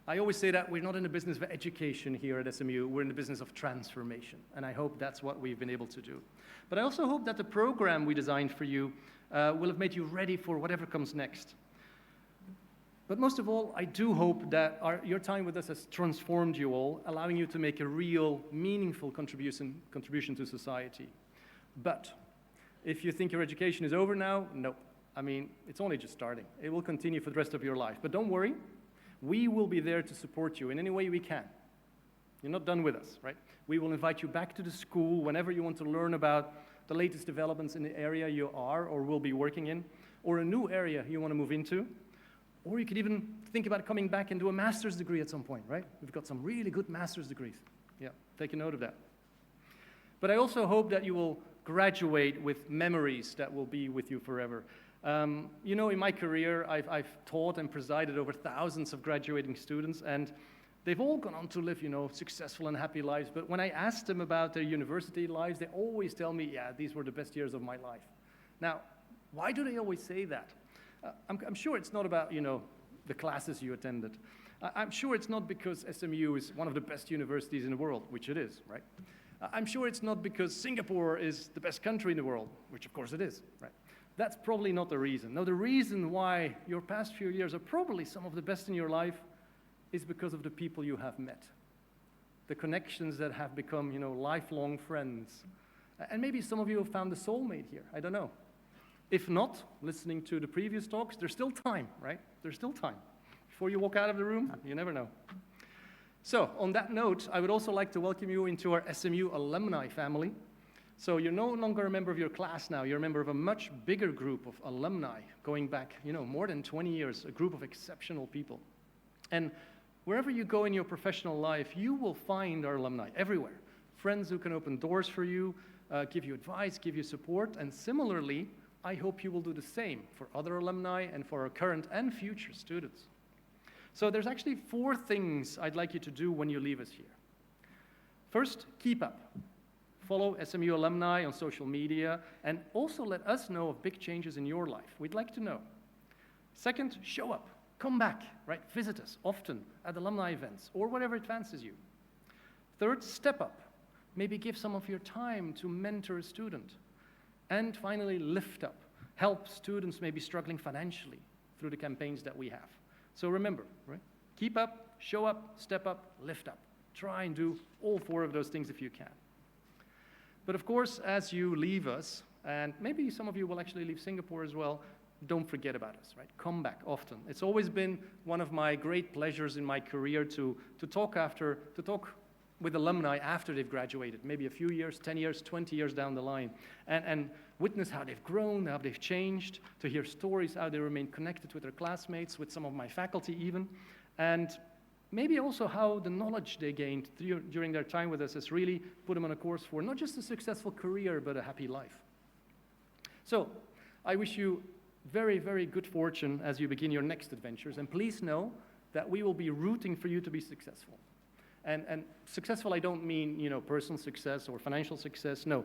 I always say that we're not in the business of education here at SMU, we're in the business of transformation, and I hope that's what we've been able to do. But I also hope that the program we designed for you will have made you ready for whatever comes next. But most of all, I do hope that your time with us has transformed you all, allowing you to make a real, meaningful contribution to society. But if you think your education is over now, no. I mean, it's only just starting. It will continue for the rest of your life. But don't worry, we will be there to support you in any way we can. You're not done with us, right? We will invite you back to the school whenever you want to learn about the latest developments in the area you are or will be working in, or a new area you want to move into. Or you could even think about coming back and do a master's degree at some point, right? We've got some really good master's degrees. Yeah, take a note of that. But I also hope that you will graduate with memories that will be with you forever. You know, in my career, I've taught and presided over thousands of graduating students, and they've all gone on to live, you know, successful and happy lives. But when I ask them about their university lives, they always tell me, yeah, these were the best years of my life. Now, why do they always say that? I'm sure it's not about, you know, the classes you attended. I'm sure it's not because SMU is one of the best universities in the world, which it is, right? I'm sure it's not because Singapore is the best country in the world, which of course it is, right? That's probably not the reason. No, the reason why your past few years are probably some of the best in your life is because of the people you have met. The connections that have become, you know, lifelong friends. And maybe some of you have found a soulmate here, I don't know. If not, listening to the previous talks, there's still time, right? There's still time. Before you walk out of the room, you never know. So, on that note, I would also like to welcome you into our SMU alumni family. So you're no longer a member of your class now, you're a member of a much bigger group of alumni, going back, you know, more than 20 years, a group of exceptional people. And wherever you go in your professional life, you will find our alumni everywhere. Friends who can open doors for you, give you advice, give you support, and similarly, I hope you will do the same for other alumni and for our current and future students. So there's actually 4 things I'd like you to do when you leave us here. First, keep up. Follow SMU alumni on social media and also let us know of big changes in your life. We'd like to know. Second, show up. Come back, right? Visit us often at alumni events or whatever advances you. Third, step up. Maybe give some of your time to mentor a student. And finally, lift up. Help students maybe struggling financially through the campaigns that we have. So remember, right? Keep up, show up, step up, lift up. Try and do all 4 of those things if you can. But of course, as you leave us, And maybe some of you will actually leave Singapore as well. Don't forget about us, right? Come back often. It's always been one of my great pleasures in my career to talk with alumni after they've graduated, maybe a few years, 10 years, 20 years down the line, and witness how they've grown, how they've changed, to hear stories, how they remain connected with their classmates, with some of my faculty even, and maybe also how the knowledge they gained during their time with us has really put them on a course for not just a successful career, but a happy life. So, I wish you very, very good fortune as you begin your next adventures, and please know that we will be rooting for you to be successful. And successful, I don't mean, personal success or financial success. No,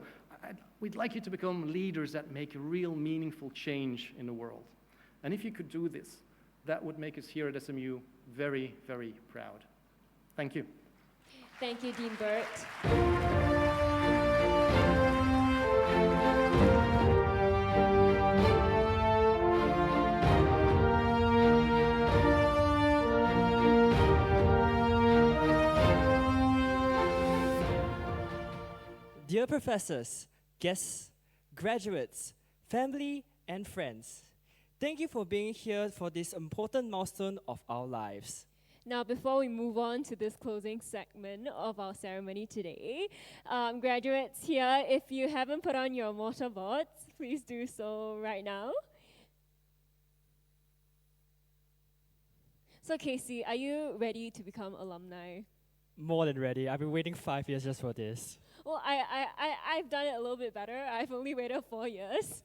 we'd like you to become leaders that make a real meaningful change in the world. And if you could do this, that would make us here at SMU very, very proud. Thank you. Thank you, Dean Burt. Dear professors, guests, graduates, family, and friends, thank you for being here for this important milestone of our lives. Now, before we move on to this closing segment of our ceremony today, graduates here, if you haven't put on your mortarboards, please do so right now. So, Casey, are you ready to become alumni? More than ready. I've been waiting 5 years just for this. Well, I've done it a little bit better. I've only waited 4 years.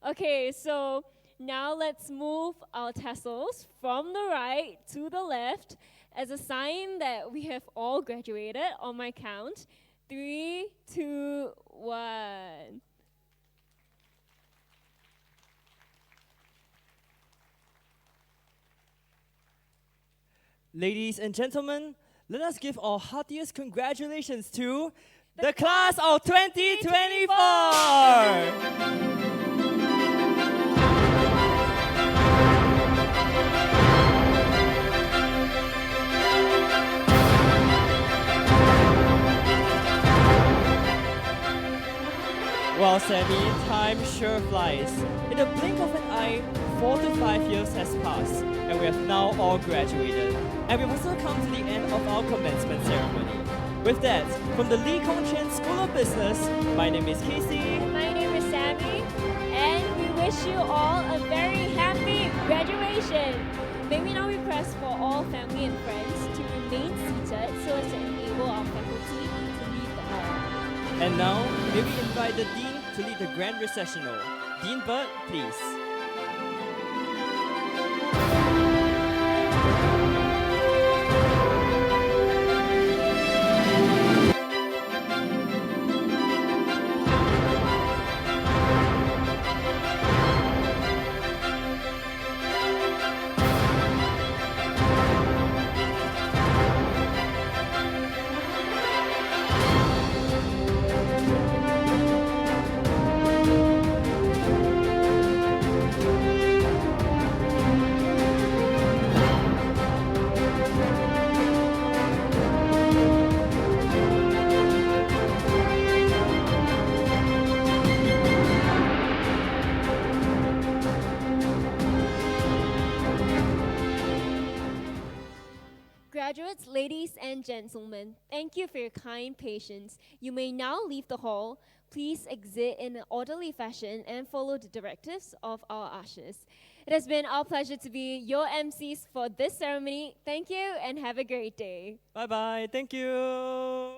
Okay, so now let's move our tassels from the right to the left as a sign that we have all graduated on my count. 3, 2, 1. Ladies and gentlemen, let us give our heartiest congratulations to the class of 2024! Well, Sammy, time sure flies. In a blink of an eye, 4 to 5 years has passed, and we have now all graduated. And we've also come to the end of our commencement ceremony. With that, from the Lee Kong Chian School of Business, my name is Casey. And my name is Sammy, and we wish you all a very happy graduation. May we now request for all family and friends to remain seated so as to enable our faculty to leave the hall. And now, may we invite the Dean to lead the grand recessional. Dean Burt, please. Graduates, ladies and gentlemen, thank you for your kind patience. You may now leave the hall. Please exit in an orderly fashion and follow the directives of our ushers. It has been our pleasure to be your MCs for this ceremony. Thank you and have a great day. Bye-bye. Thank you.